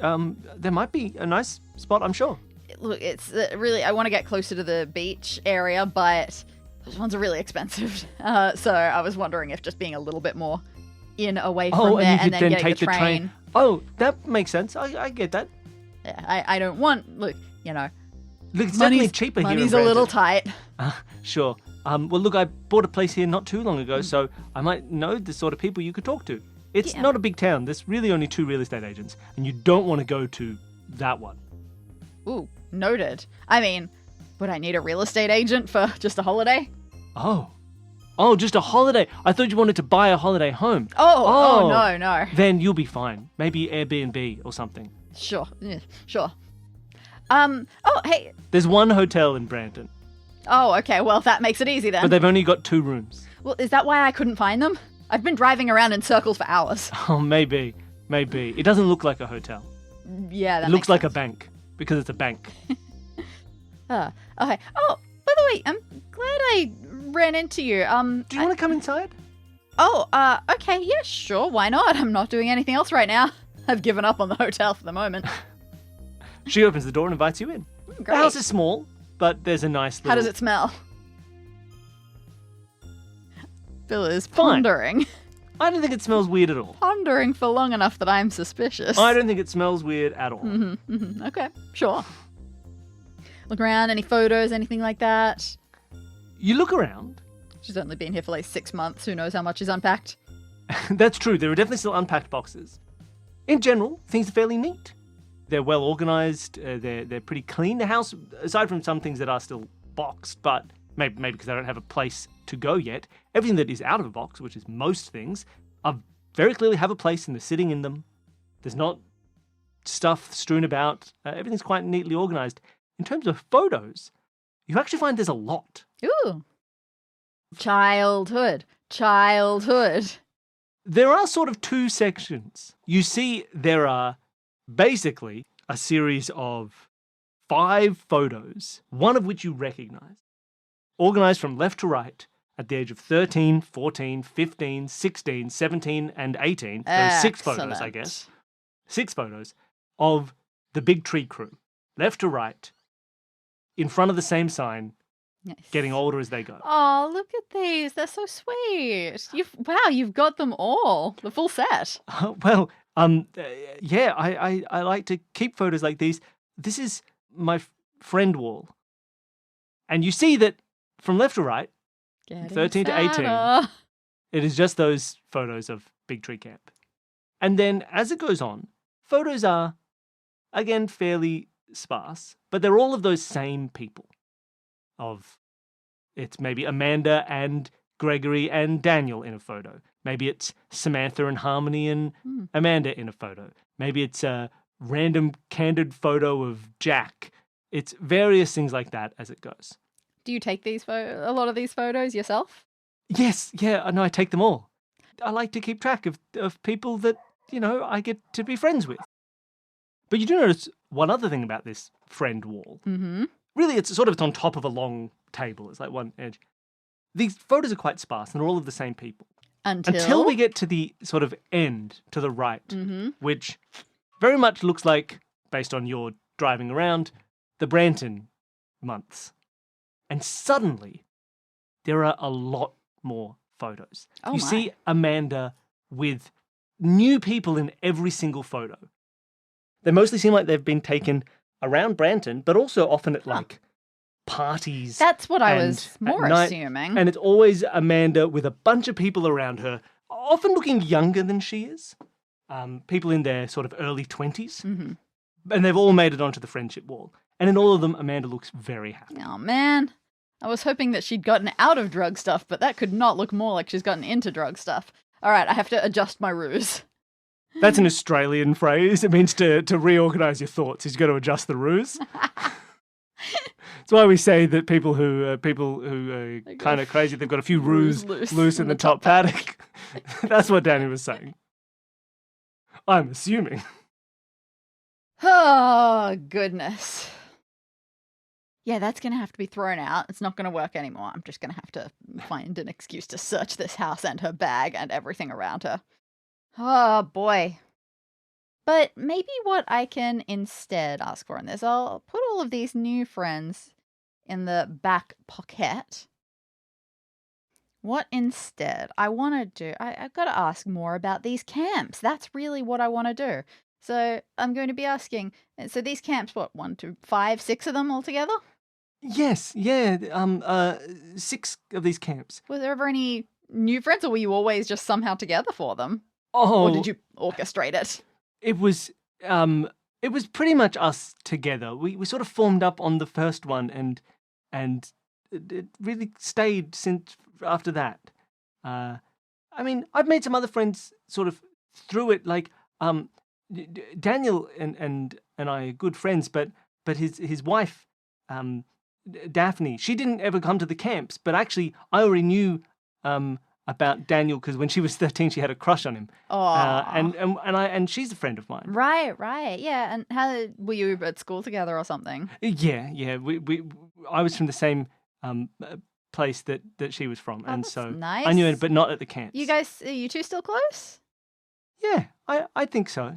there might be a nice spot, I'm sure. Look, it's really, I want to get closer to the beach area, but those ones are really expensive. So I was wondering if just being a little bit more away from there and you could then then getting take the train. Oh, that makes sense. I get that. Yeah, I don't want, look, Look, it's definitely cheaper here in money's a little Branton. tight. Sure. Well, look, I bought a place here not too long ago, so I might know the sort of people you could talk to. It's Yeah. not a big town. There's really only 2 real estate agents, and you don't want to go to that one. Ooh, noted. I mean, would I need a real estate agent for just a holiday? Oh, just a holiday. I thought you wanted to buy a holiday home. Oh, no. Then you'll be fine. Maybe Airbnb or something. Sure, yeah, sure. Hey. There's one hotel in Branton, Oh, okay, well, that makes it easy then. but they've only got 2 rooms. Well, is that why I couldn't find them? I've been driving around in circles for hours. Oh, maybe. It doesn't look like a hotel. Yeah, that It looks makes like a sense. bank, because it's a bank. Okay. Oh, by the way, I'm glad I ran into you. Do you want to come inside? Okay, yeah, sure, why not? I'm not doing anything else right now. I've given up on the hotel for the moment. She opens the door and invites you in. The Great. house is small, but there's a nice little... How does it smell? Bill is Fine. pondering. I don't think it smells weird at all. Pondering for long enough that I'm suspicious. I don't think it smells weird at all. Okay, sure. Look around, any photos, anything like that? You look around. She's only been here for like 6 months. Who knows how much is unpacked? That's true. There are definitely still unpacked boxes. In general, things are fairly neat. They're well organized. They're pretty clean. The house, aside from some things that are still boxed, but maybe because they don't have a place to go yet, everything that is out of a box, which is most things, are very clearly have a place and they're sitting in them. There's not stuff strewn about. Everything's quite neatly organized. In terms of photos, you actually find there's a lot. Ooh. Childhood. There are sort of 2 sections. You see there are basically a series of 5 photos, one of which you recognize, organized from left to right at the age of 13, 14, 15, 16, 17, and 18. Those 6 photos, I guess. 6 photos of the Big Tree crew, left to right, in front of the same sign, Nice. getting older as they go. Oh, look at these. They're so sweet. You've got them all. The full set. Well, yeah, I like to keep photos like these. This is my friend wall. And you see that from left to right, Getting 13 to 18. sadder. it is just those photos of Big Tree Camp. And then as it goes on, photos are, again, fairly sparse, but they're all of those same people. It's maybe Amanda and Gregory and Daniel in a photo. Maybe it's Samantha and Harmony and Amanda in a photo. Maybe it's a random candid photo of Jack. It's various things like that as it goes. Do you take a lot of these photos yourself? Yes, yeah, no, I take them all. I like to keep track of people that, I get to be friends with. But you do notice one other thing about this friend wall. Mm-hmm. Really, it's on top of a long table. It's like one edge. These photos are quite sparse and they're all of the same people. Until we get to the sort of end to the right, Mm-hmm. which very much looks like, based on your driving around, the Branton months. And suddenly, there are a lot more photos. Oh You my. see Amanda with new people in every single photo. They mostly seem like they've been taken around Branton, but also often at like parties. That's what I and was at more night. assuming. And it's always Amanda with a bunch of people around her, often looking younger than she is. People in their sort of early 20s. Mm-hmm. And they've all made it onto the friendship wall. And in all of them, Amanda looks very happy. Oh, man. I was hoping that she'd gotten out of drug stuff, but that could not look more like she's gotten into drug stuff. All right, I have to adjust my ruse. That's an Australian phrase. It means to reorganize your thoughts. You've got to adjust the ruse. That's why we say that people who are kind of crazy, they've got a few ruse loose in the top paddock. That's what Dani was saying. I'm assuming. Oh, goodness. Yeah, that's going to have to be thrown out. It's not going to work anymore. I'm just going to have to find an excuse to search this house and her bag and everything around her. Oh, boy. But maybe what I can instead ask for in this, I'll put all of these new friends in the back pocket. What instead I want to do, I've got to ask more about these camps. That's really what I want to do. So I'm going to be asking, so these camps, what, 1, 2, 5, 6 of them altogether? Yes, yeah, 6 of these camps. Was there ever any new friends, or were you always just somehow together for them? Oh, Or did you orchestrate it? It was pretty much us together. We sort of formed up on the first one, and it really stayed since after that. I mean, I've made some other friends sort of through it. Like Daniel and I are good friends, but his wife, Daphne, she didn't ever come to the camps. But actually, I already knew about Daniel because when she was 13, she had a crush on him. And she's a friend of mine. Right. Yeah. And how were you at school together or something? Yeah. I was from the same place that she was from, and that's so nice. I knew it, but not at the camps. You guys, are you two still close? Yeah, I think so.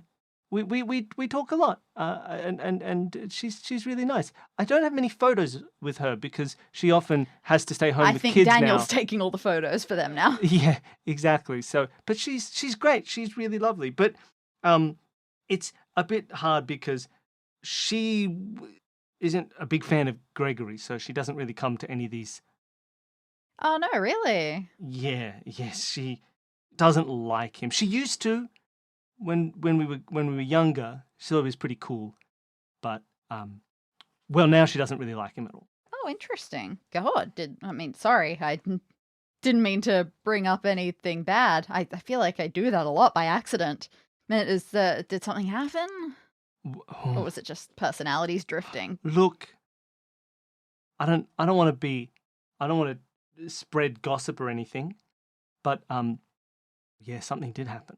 We talk a lot, and she's really nice. I don't have many photos with her because she often has to stay home with kids now. I think Daniel's taking all the photos for them now. Yeah, exactly. So, but she's great. She's really lovely. But it's a bit hard because she isn't a big fan of Gregory, so she doesn't really come to any of these. Oh no, really? Yes, she doesn't like him. She used to. When we were younger, she thought he was pretty cool, but now she doesn't really like him at all. Oh, interesting. God, sorry, I didn't mean to bring up anything bad. I feel like I do that a lot by accident. Did something happen, or was it just personalities drifting? Look, I don't want to spread gossip or anything, but something did happen.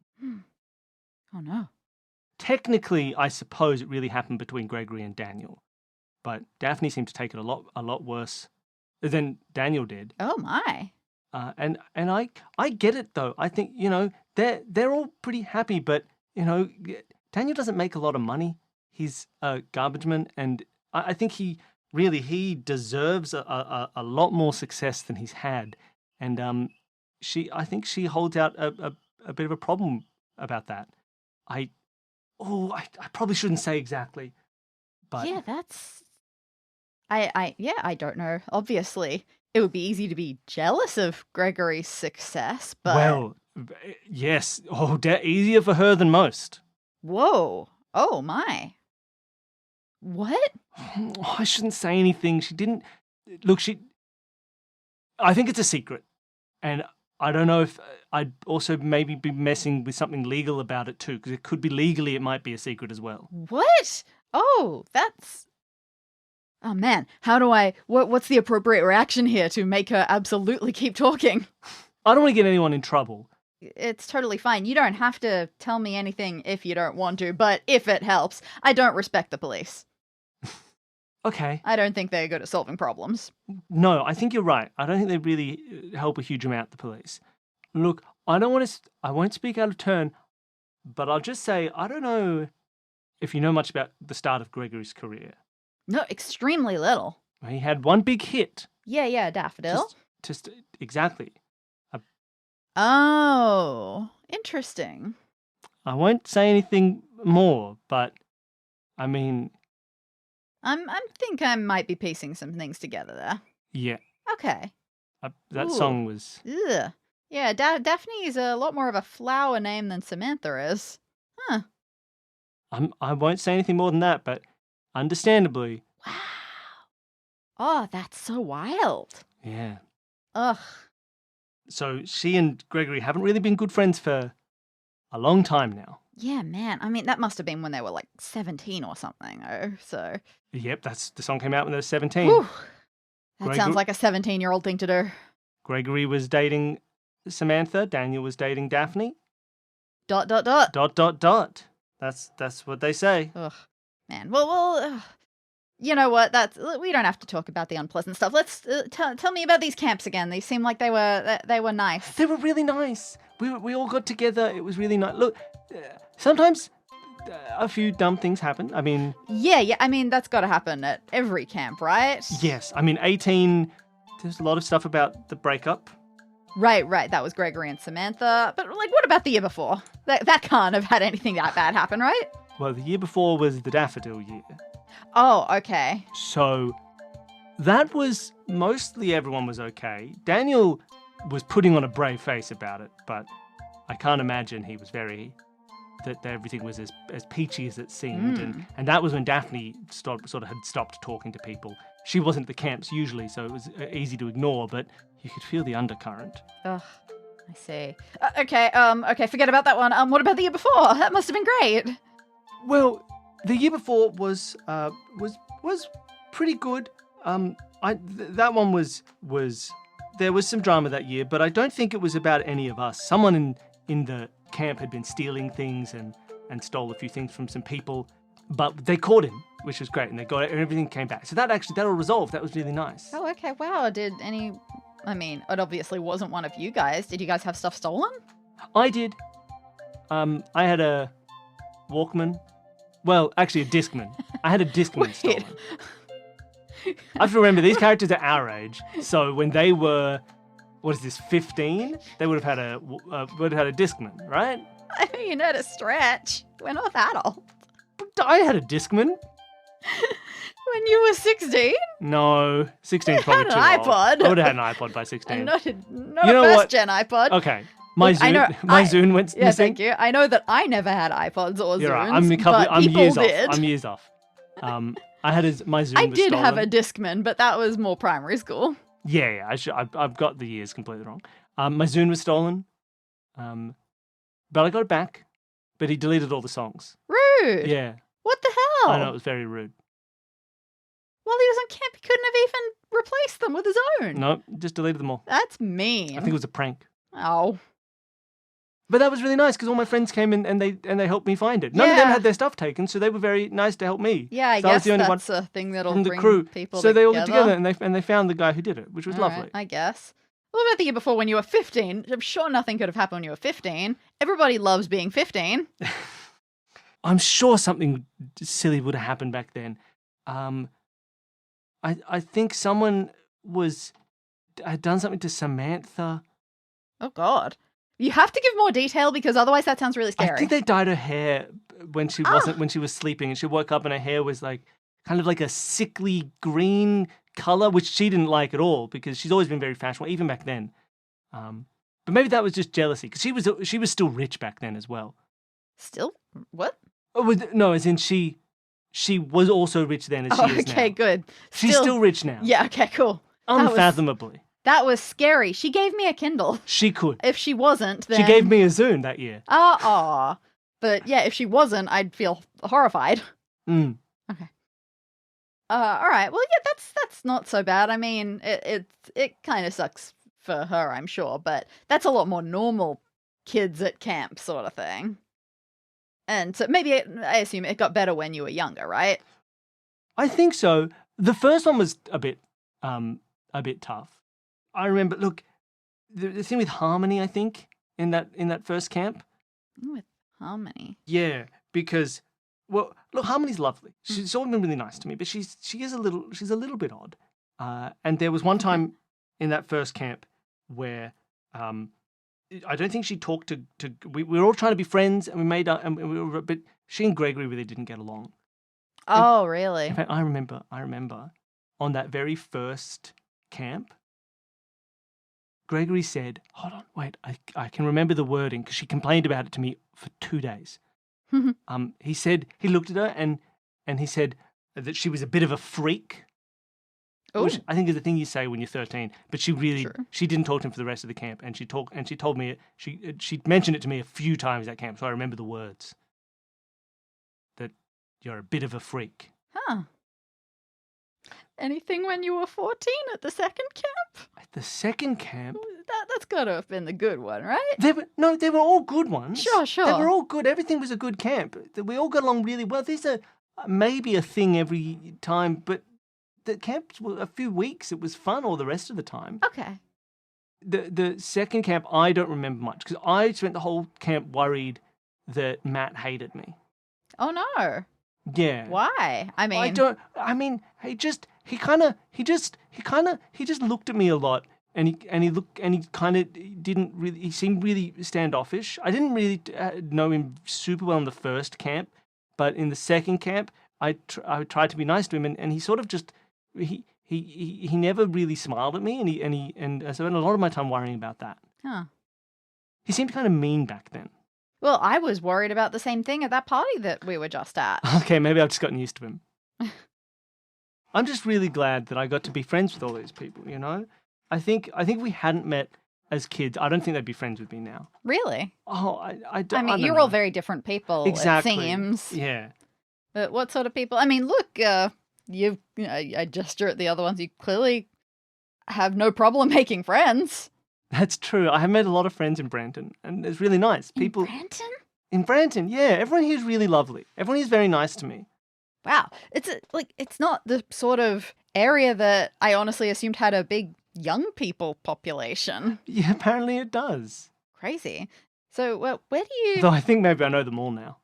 Oh no. Technically, I suppose it really happened between Gregory and Daniel, but Daphne seemed to take it a lot worse than Daniel did. Oh my. And I get it though. I think they're all pretty happy, but Daniel doesn't make a lot of money. He's a garbage man, and I think he deserves a lot more success than he's had. And I think she holds out a bit of a problem about that. I probably shouldn't say exactly, but yeah, I don't know. Obviously, it would be easy to be jealous of Gregory's success, but well, yes, easier for her than most. Whoa! Oh my! What? I shouldn't say anything. She didn't look. I think it's a secret, and I don't know if I'd also maybe be messing with something legal about it too, because it could be legally, it might be a secret as well. What? Oh, that's... Oh man, what's the appropriate reaction here to make her absolutely keep talking? I don't want to get anyone in trouble. It's totally fine. You don't have to tell me anything if you don't want to, but if it helps, I don't respect the police. Okay. I don't think they're good at solving problems. No, I think you're right. I don't think they really help a huge amount, the police. Look, I won't speak out of turn, but I'll just say I don't know if you know much about the start of Gregory's career. No, extremely little. He had one big hit. Yeah, Daffodil. Just exactly. Oh, interesting. I won't say anything more, but I mean, I think I might be piecing some things together there. yeah, Okay. that Ooh. song was. Ugh. Yeah, Daphne is a lot more of a flower name than Samantha is. Huh. I won't say anything more than that, but understandably, Wow. Oh, that's so wild. yeah. Ugh. So she and Gregory haven't really been good friends for a long time now. Yeah, man. I mean, that must have been when they were like 17 or something, so. Yep, the song came out when they were 17. Whew. That sounds like a 17-year-old thing to do. Gregory was dating Samantha. Daniel was dating Daphne. ... Dot. That's what they say. Ugh. Man. Well, you know what? We don't have to talk about the unpleasant stuff. Let's tell me about these camps again. They seem like they were nice. They were really nice. We all got together. It was really nice. Look, sometimes a few dumb things happen. I mean... Yeah. I mean, that's got to happen at every camp, right? Yes. I mean, 18, there's a lot of stuff about the breakup. Right. That was Gregory and Samantha. But, like, what about the year before? That can't have had anything that bad happen, right? Well, the year before was the Daffodil year. Oh, okay. So that was mostly everyone was okay. Daniel was putting on a brave face about it, but I can't imagine he was that everything was as peachy as it seemed. And that was when Daphne sort of had stopped talking to people. She wasn't at the camps usually, so it was easy to ignore, but you could feel the undercurrent. Ugh, I see. Okay, forget about that one. What about the year before? That must have been great. Well, the year before was pretty good. That one was there was some drama that year, but I don't think it was about any of us. Someone in the camp had been stealing things and stole a few things from some people, but they caught him, which was great, and they got it, and everything came back. So that all resolved. That was really nice. Oh, okay. Wow. I mean, it obviously wasn't one of you guys. Did you guys have stuff stolen? I did. I had a Walkman. Well, actually a Discman. I had a Discman stolen. I have to remember, these characters are our age, so when they were, 15? They would have had a Discman, right? I mean, at a stretch. We're not that old. I had a Discman. When you were 16? No, 16 is probably too old. Had an iPod. I would have had an iPod by 16. Not a first-gen iPod. Okay. My Zune went missing. Yeah, thank you. I know that I never had iPods or Zunes, You're right. I'm years did. off. I'm years off. I had my Zune. I was did stolen. have a Discman, but that was more primary school. Yeah. I've got the years completely wrong. My Zune was stolen, but I got it back. But he deleted all the songs. Rude. Yeah. What the hell? I know, it was very rude. While he was on camp, he couldn't have even replaced them with his own. No, just deleted them all. That's mean. I think it was a prank. Oh. But that was really nice because all my friends came in and they helped me find it. None of them had their stuff taken, so they were very nice to help me. Yeah, I so guess I was the only that's one a thing that'll from the bring crew. people so together. they all got together and they found the guy who did it, which was lovely. Right, I guess. What about the year before when you were 15? I'm sure nothing could have happened when you were 15. Everybody loves being 15. I'm sure something silly would have happened back then. I think someone had done something to Samantha. Oh, God. You have to give more detail because otherwise that sounds really scary. I think they dyed her hair when she was sleeping, and she woke up and her hair was like kind of like a sickly green color, which she didn't like at all because she's always been very fashionable, even back then. But maybe that was just jealousy because she was still rich back then as well. Still? What? No, as in she was also rich then as she is now. Okay, good. She's still rich now. Yeah, okay, cool. Unfathomably. That was scary. She gave me a Kindle. She could. If she wasn't, then... She gave me a Zune that year. But yeah, if she wasn't, I'd feel horrified. Mm. Okay. All right. Well, yeah, that's not so bad. I mean, it kind of sucks for her, I'm sure, but that's a lot more normal kids at camp sort of thing. And so maybe I assume it got better when you were younger, right? I think so. The first one was a bit tough. I remember, look, the thing with Harmony, I think, in that first camp. With Harmony. Yeah, because well, look, Harmony's lovely. She's always been really nice to me, but she's a little bit odd. And there was one time in that first camp where I don't think she talked to we were all trying to be friends, and we made up, and we were, but she and Gregory really didn't get along. Oh, really? In fact, I remember on that very first camp, Gregory said, hold on, wait, I can remember the wording because she complained about it to me for 2 days. He said, he looked at her and he said that she was a bit of a freak. Ooh. Which I think is the thing you say when you're 13, but she Sure. didn't talk to him for the rest of the camp, and she told me she mentioned it to me a few times at camp, so I remember the words. That you're a bit of a freak. Huh. Anything when you were 14 at the second camp? At the second camp, That's got to have been the good one, right? they were all good ones. Sure. They were all good. Everything was a good camp. We all got along really well. There's maybe a thing every time, but the camps were a few weeks. It was fun all the rest of the time. Okay. The second camp, I don't remember much because I spent the whole camp worried that Matt hated me. Oh no. Yeah. Why? I mean, he just looked at me a lot, and he kind of didn't really. He seemed really standoffish. I didn't really know him super well in the first camp, but in the second camp, I tried to be nice to him, and he sort of just he never really smiled at me, and I spent a lot of my time worrying about that. Huh. He seemed kind of mean back then. Well, I was worried about the same thing at that party that we were just at. Okay, maybe I've just gotten used to him. I'm just really glad that I got to be friends with all these people, you know? I think if we hadn't met as kids, I don't think they'd be friends with me now. Really? Oh, I don't I mean, you're know. all very different people, Exactly. it seems. Yeah. But what sort of people? I mean, look, I gesture at the other ones. You clearly have no problem making friends. That's true. I have met a lot of friends in Branton, and it's really nice. People Branton? in Branton, yeah. Everyone here is really lovely. Everyone here is very nice to me. Wow. It's not the sort of area that I honestly assumed had a big young people population. Yeah, apparently it does. Crazy. So, well, where do you... Though I think maybe I know them all now.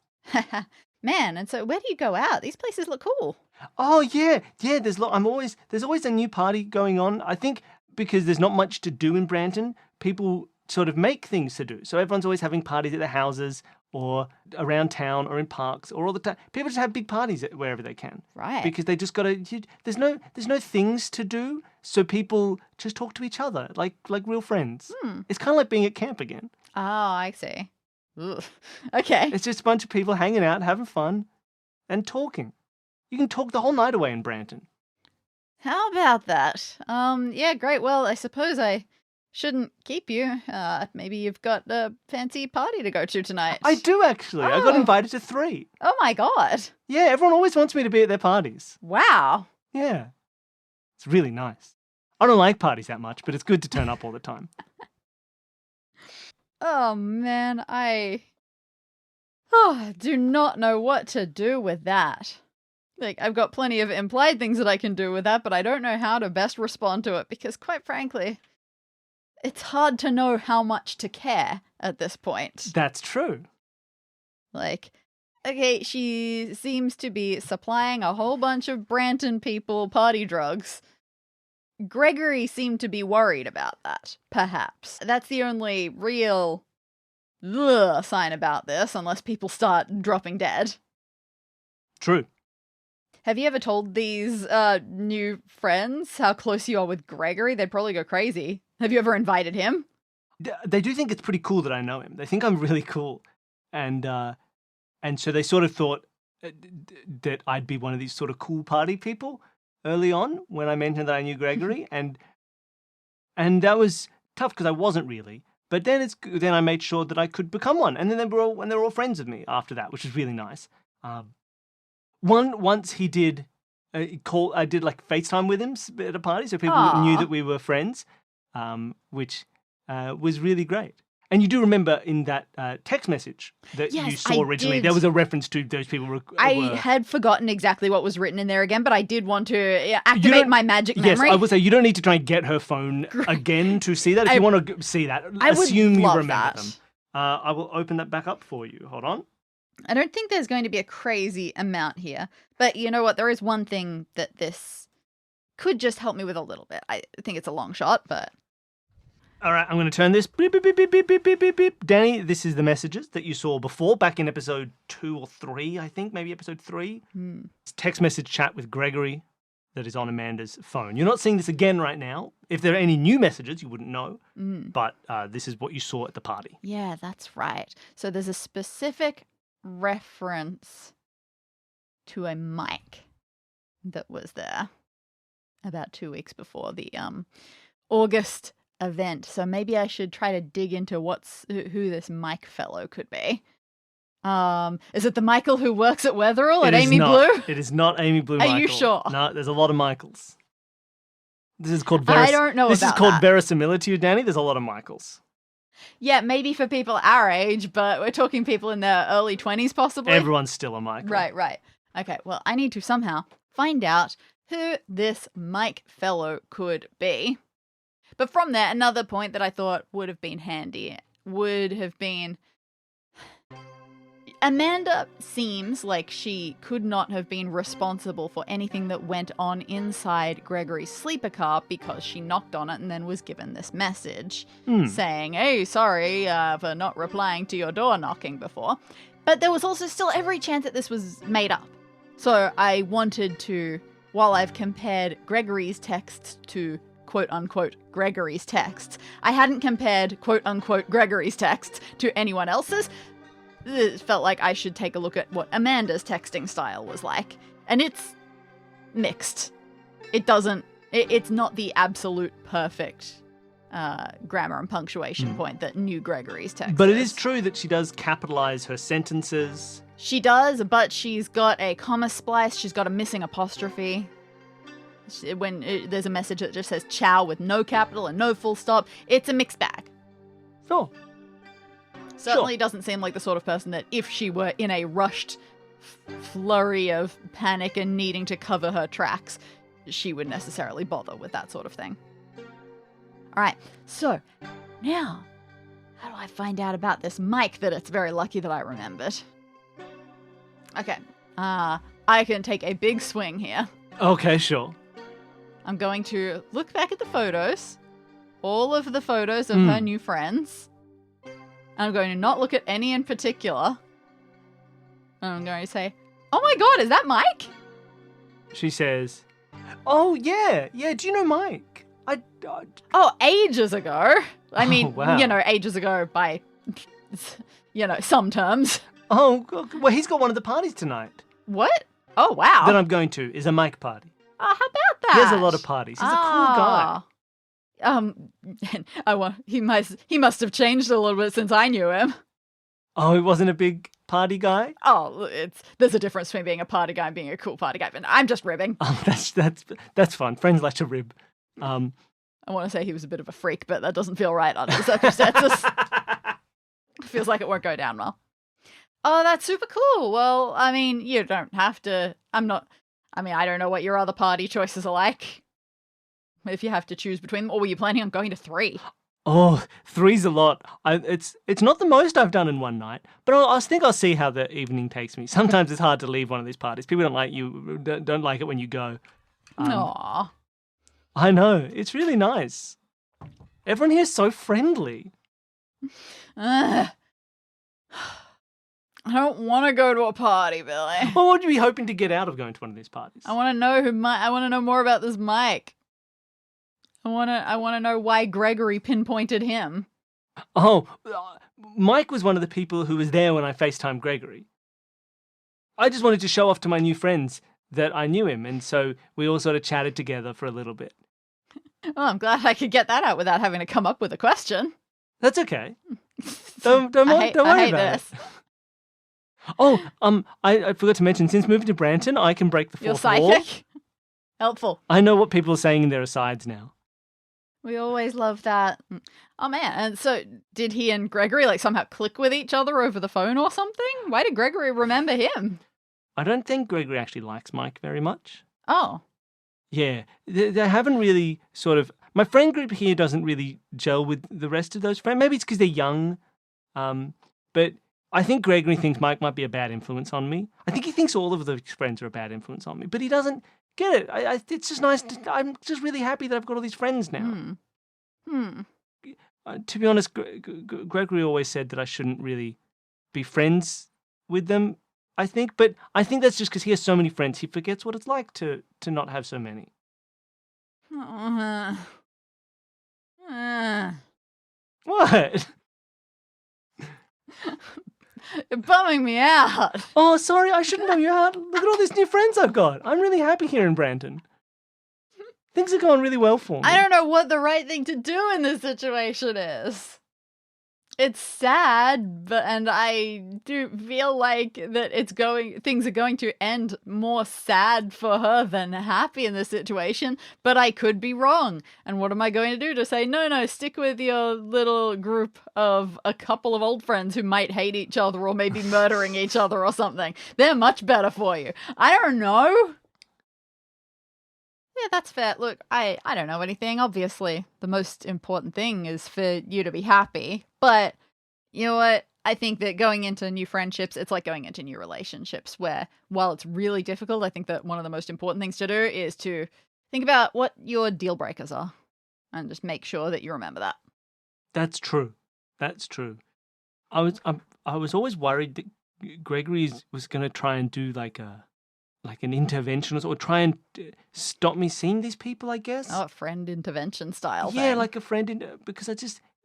Man, and so where do you go out? These places look cool. Oh yeah. There's always a new party going on. I think because there's not much to do in Branton, people sort of make things to do. So everyone's always having parties at their houses or around town or in parks or all the time. People just have big parties wherever they can. Right. Because they just got to. There's no things to do, so people just talk to each other like real friends. It's kind of like being at camp again. Oh, I see. Ugh. Okay. It's just a bunch of people hanging out, having fun, and talking. You can talk the whole night away in Branton. How about that? Yeah, great. Well, I suppose I shouldn't keep you. Maybe you've got a fancy party to go to tonight. I do, actually. I got Oh. invited to 3. Oh my god. Yeah, everyone always wants me to be at their parties. Wow. Yeah. It's really nice. I don't like parties that much, but it's good to turn up all the time. Oh man, I do not know what to do with that. Like, I've got plenty of implied things that I can do with that, but I don't know how to best respond to it because, quite frankly, it's hard to know how much to care at this point. That's true. Like, okay, she seems to be supplying a whole bunch of Branton people party drugs. Gregory seemed to be worried about that, perhaps. That's the only real sign about this, unless people start dropping dead. True. Have you ever told these new friends how close you are with Gregory? They'd probably go crazy. Have you ever invited him? They do think it's pretty cool that I know him. They think I'm really cool. And so they sort of thought that I'd be one of these sort of cool party people early on when I mentioned that I knew Gregory. and that was tough because I wasn't really. But then I made sure that I could become one. And then they were all friends with me after that, which was really nice. Once he did I did like FaceTime with him at a party, so people Aww. knew that we were friends, which was really great. And you do remember in that text message that you Yes, saw I originally, did. there was a reference to those people I were... had forgotten exactly what was written in there again, but I did want to activate my magic memory. Yes, I would say you don't need to try and get her phone again to see that. If you want to see that, I would assume you love remember that. them. I will open that back up for you. Hold on. I don't think there's going to be a crazy amount here, but you know what? There is one thing that this could just help me with a little bit. I think it's a long shot, but... All right, I'm going to turn this. Beep, beep, beep, beep, beep, beep, beep, beep, beep. Dani, this is the messages that you saw before, back in episode 2 or 3, I think, maybe episode 3. It's text message chat with Gregory that is on Amanda's phone. You're not seeing this again right now. If there are any new messages, you wouldn't know, but this is what you saw at the party. Yeah, that's right. So there's a specific reference to a mic that was there about 2 weeks before the August event. So maybe I should try to dig into who this Mike fellow could be. Is it the Michael who works at Wetherell at Amy Blue? It is not Amy Blue. Are you sure? No, there's a lot of Michaels. This is called I don't know This is about called that. verisimilitude, Dani. There's a lot of Michaels. Yeah, maybe for people our age, but we're talking people in their early 20s possibly. Everyone's still a Michael. Right. Okay, well, I need to somehow find out who this Mike fellow could be. But from there, another point that I thought would have been handy would have been... Amanda seems like she could not have been responsible for anything that went on inside Gregory's sleeper car because she knocked on it and then was given this message saying, hey, sorry for not replying to your door knocking before. But there was also still every chance that this was made up. So I wanted to, while I've compared Gregory's texts to quote-unquote Gregory's texts, I hadn't compared quote-unquote Gregory's texts to anyone else's. It felt like I should take a look at what Amanda's texting style was like. And it's mixed. It's not the absolute perfect grammar and punctuation point that new Gregory's text But it is true that she does capitalize her sentences. She does, but she's got a comma splice, she's got a missing apostrophe. When there's a message that just says chow with no capital and no full stop, it's a mixed bag. Sure. Certainly doesn't seem like the sort of person that if she were in a rushed flurry of panic and needing to cover her tracks, she would necessarily bother with that sort of thing. All right, so now, how do I find out about this mic that it's very lucky that I remembered? Okay, I can take a big swing here. Okay, sure. I'm going to look back at the photos, all of the photos of her new friends. I'm going to not look at any in particular. And I'm going to say, oh my god, is that Mike? She says, oh, yeah, do you know Mike? Oh, ages ago. I mean, wow. Ages ago by, some terms. Oh, well, he's got one of the parties tonight. What? Oh, wow. That I'm going to is a Mike party. Oh, how about that? He has a lot of parties. He's a cool guy. He must have changed a little bit since I knew him. Oh, he wasn't a big party guy? Oh, there's a difference between being a party guy and being a cool party guy, but I'm just ribbing. Oh, that's fun. Friends like to rib. I want to say he was a bit of a freak, but that doesn't feel right under the circumstances. Feels like it won't go down well. Oh, that's super cool. Well, I mean, you don't have to. I don't know what your other party choices are like. If you have to choose between them, or were you planning on going to 3? Oh, 3's a lot. It's not the most I've done in one night, but I think I'll see how the evening takes me. Sometimes it's hard to leave one of these parties. People don't like it when you go. Aww. I know. It's really nice. Everyone here is so friendly. I don't want to go to a party, Billy. Well, what would you be hoping to get out of going to one of these parties? I want to know more about this Mike. I want to know why Gregory pinpointed him. Oh, Mike was one of the people who was there when I FaceTimed Gregory. I just wanted to show off to my new friends that I knew him, and so we all sort of chatted together for a little bit. Well, I'm glad I could get that out without having to come up with a question. That's okay. Don't worry about it. Oh, I forgot to mention, since moving to Branton, I can break the fourth wall. You're psychic? Helpful. I know what people are saying in their asides now. We always love that. Oh man, and so did he and Gregory like somehow click with each other over the phone or something? Why did Gregory remember him? I don't think Gregory actually likes Mike very much. Oh. Yeah, they haven't really sort of... My friend group here doesn't really gel with the rest of those friends. Maybe it's because they're young. But I think Gregory thinks Mike might be a bad influence on me. I think he thinks all of those friends are a bad influence on me. But he doesn't get it. It's just nice. I'm just really happy that I've got all these friends now. To be honest, Gregory always said that I shouldn't really be friends with them, I think. But I think that's just because he has so many friends, he forgets what it's like to not have so many. What? You're bumming me out. Oh, sorry, I shouldn't bum you out. Look at all these new friends I've got. I'm really happy here in Brandon. Things are going really well for me. I don't know what the right thing to do in this situation is. It's sad, and I do feel like that things are going to end more sad for her than happy in this situation, but I could be wrong. And what am I going to do to say, no, stick with your little group of a couple of old friends who might hate each other or maybe murdering each other or something. They're much better for you. I don't know. Yeah, that's fair. Look, I don't know anything. Obviously, the most important thing is for you to be happy. But you know what? I think that going into new friendships, it's like going into new relationships where while it's really difficult, I think that one of the most important things to do is to think about what your deal breakers are and just make sure that you remember that. That's true. That's true. I was always worried that Gregory was going to try and do like an intervention or try and stop me seeing these people, I guess. Oh, a friend intervention style Yeah, thing. like a friend, because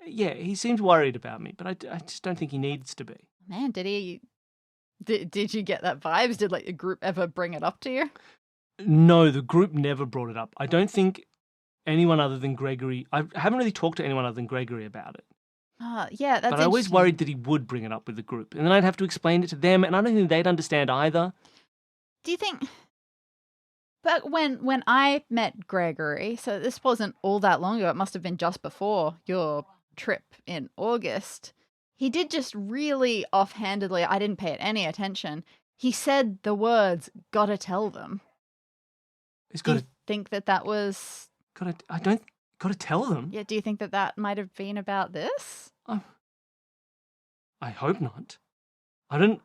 he seems worried about me, but I just don't think he needs to be. Man, did he... Did you get that vibes? Did like the group ever bring it up to you? No, the group never brought it up. I don't think anyone other than Gregory... I haven't really talked to anyone other than Gregory about it. Yeah, that's But I always worried that he would bring it up with the group, and then I'd have to explain it to them, and I don't think they'd understand either. Do you think... But when I met Gregory, so this wasn't all that long ago, it must have been just before your trip in August, he did just really offhandedly, I didn't pay it any attention, he said the words, gotta tell them. Do you think that was... Gotta tell them? Yeah, do you think that might have been about this? I hope not. I don't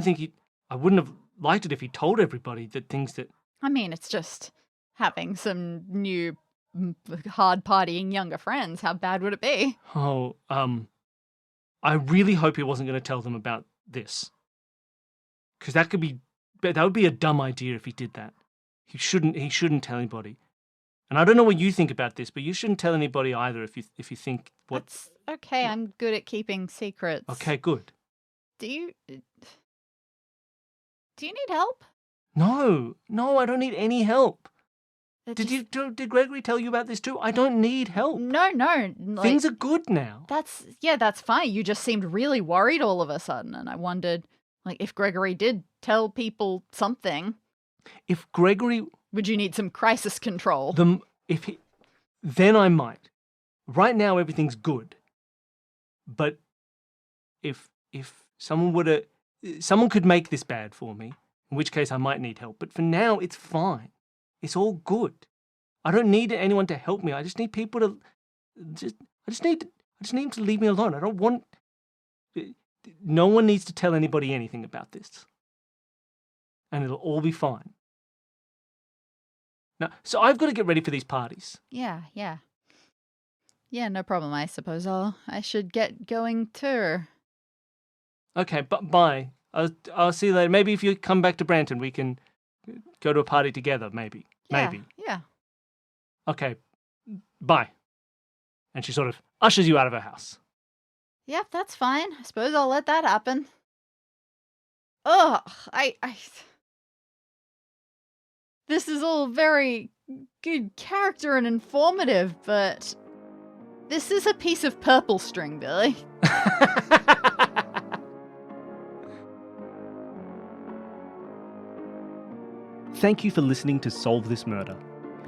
think I wouldn't have liked it if he told everybody that things that... I mean, it's just having some new hard partying younger friends. How bad would it be? Oh, I really hope he wasn't going to tell them about this. Because that would be a dumb idea if he did that. He shouldn't tell anybody. And I don't know what you think about this, but you shouldn't tell anybody either if you think what... That's okay, I'm good at keeping secrets. Okay, good. Do you need help? No, I don't need any help. Did Gregory tell you about this too? I don't need help. No. Things are good now. That's fine. You just seemed really worried all of a sudden, and I wondered, like, if Gregory did tell people something. If Gregory... Would you need some crisis control? Then I might. Right now, everything's good. But if someone could make this bad for me, in which case I might need help. But for now, it's fine. It's all good. I don't need anyone to help me. I just need people to I just need them to leave me alone. I don't want... No one needs to tell anybody anything about this. And it'll all be fine. Now, so I've got to get ready for these parties. Yeah. Yeah, no problem. I suppose I should get going too. Okay, bye. I'll see you later. Maybe if you come back to Branton, we can go to a party together, maybe. Maybe. Yeah. Okay, bye. And she sort of ushers you out of her house. Yep, that's fine. I suppose I'll let that happen. Ugh, This is all very good character and informative, but this is a piece of purple string, Billy. Thank you for listening to Solve This Murder.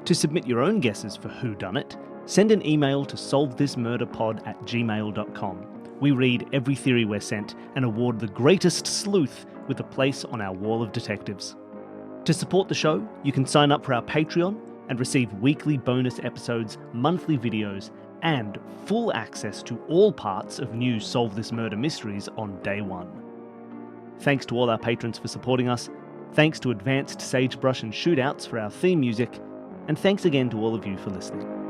To submit your own guesses for whodunit, Send an email to solvethismurderpod@gmail.com. We read every theory we're sent and award the greatest sleuth with a place on our wall of detectives. To support the show, you can sign up for our Patreon and receive weekly bonus episodes, monthly videos, and full access to all parts of new Solve This Murder mysteries on day one. Thanks to all our patrons for supporting us, thanks to Advanced Sagebrush and Shootouts for our theme music, and thanks again to all of you for listening.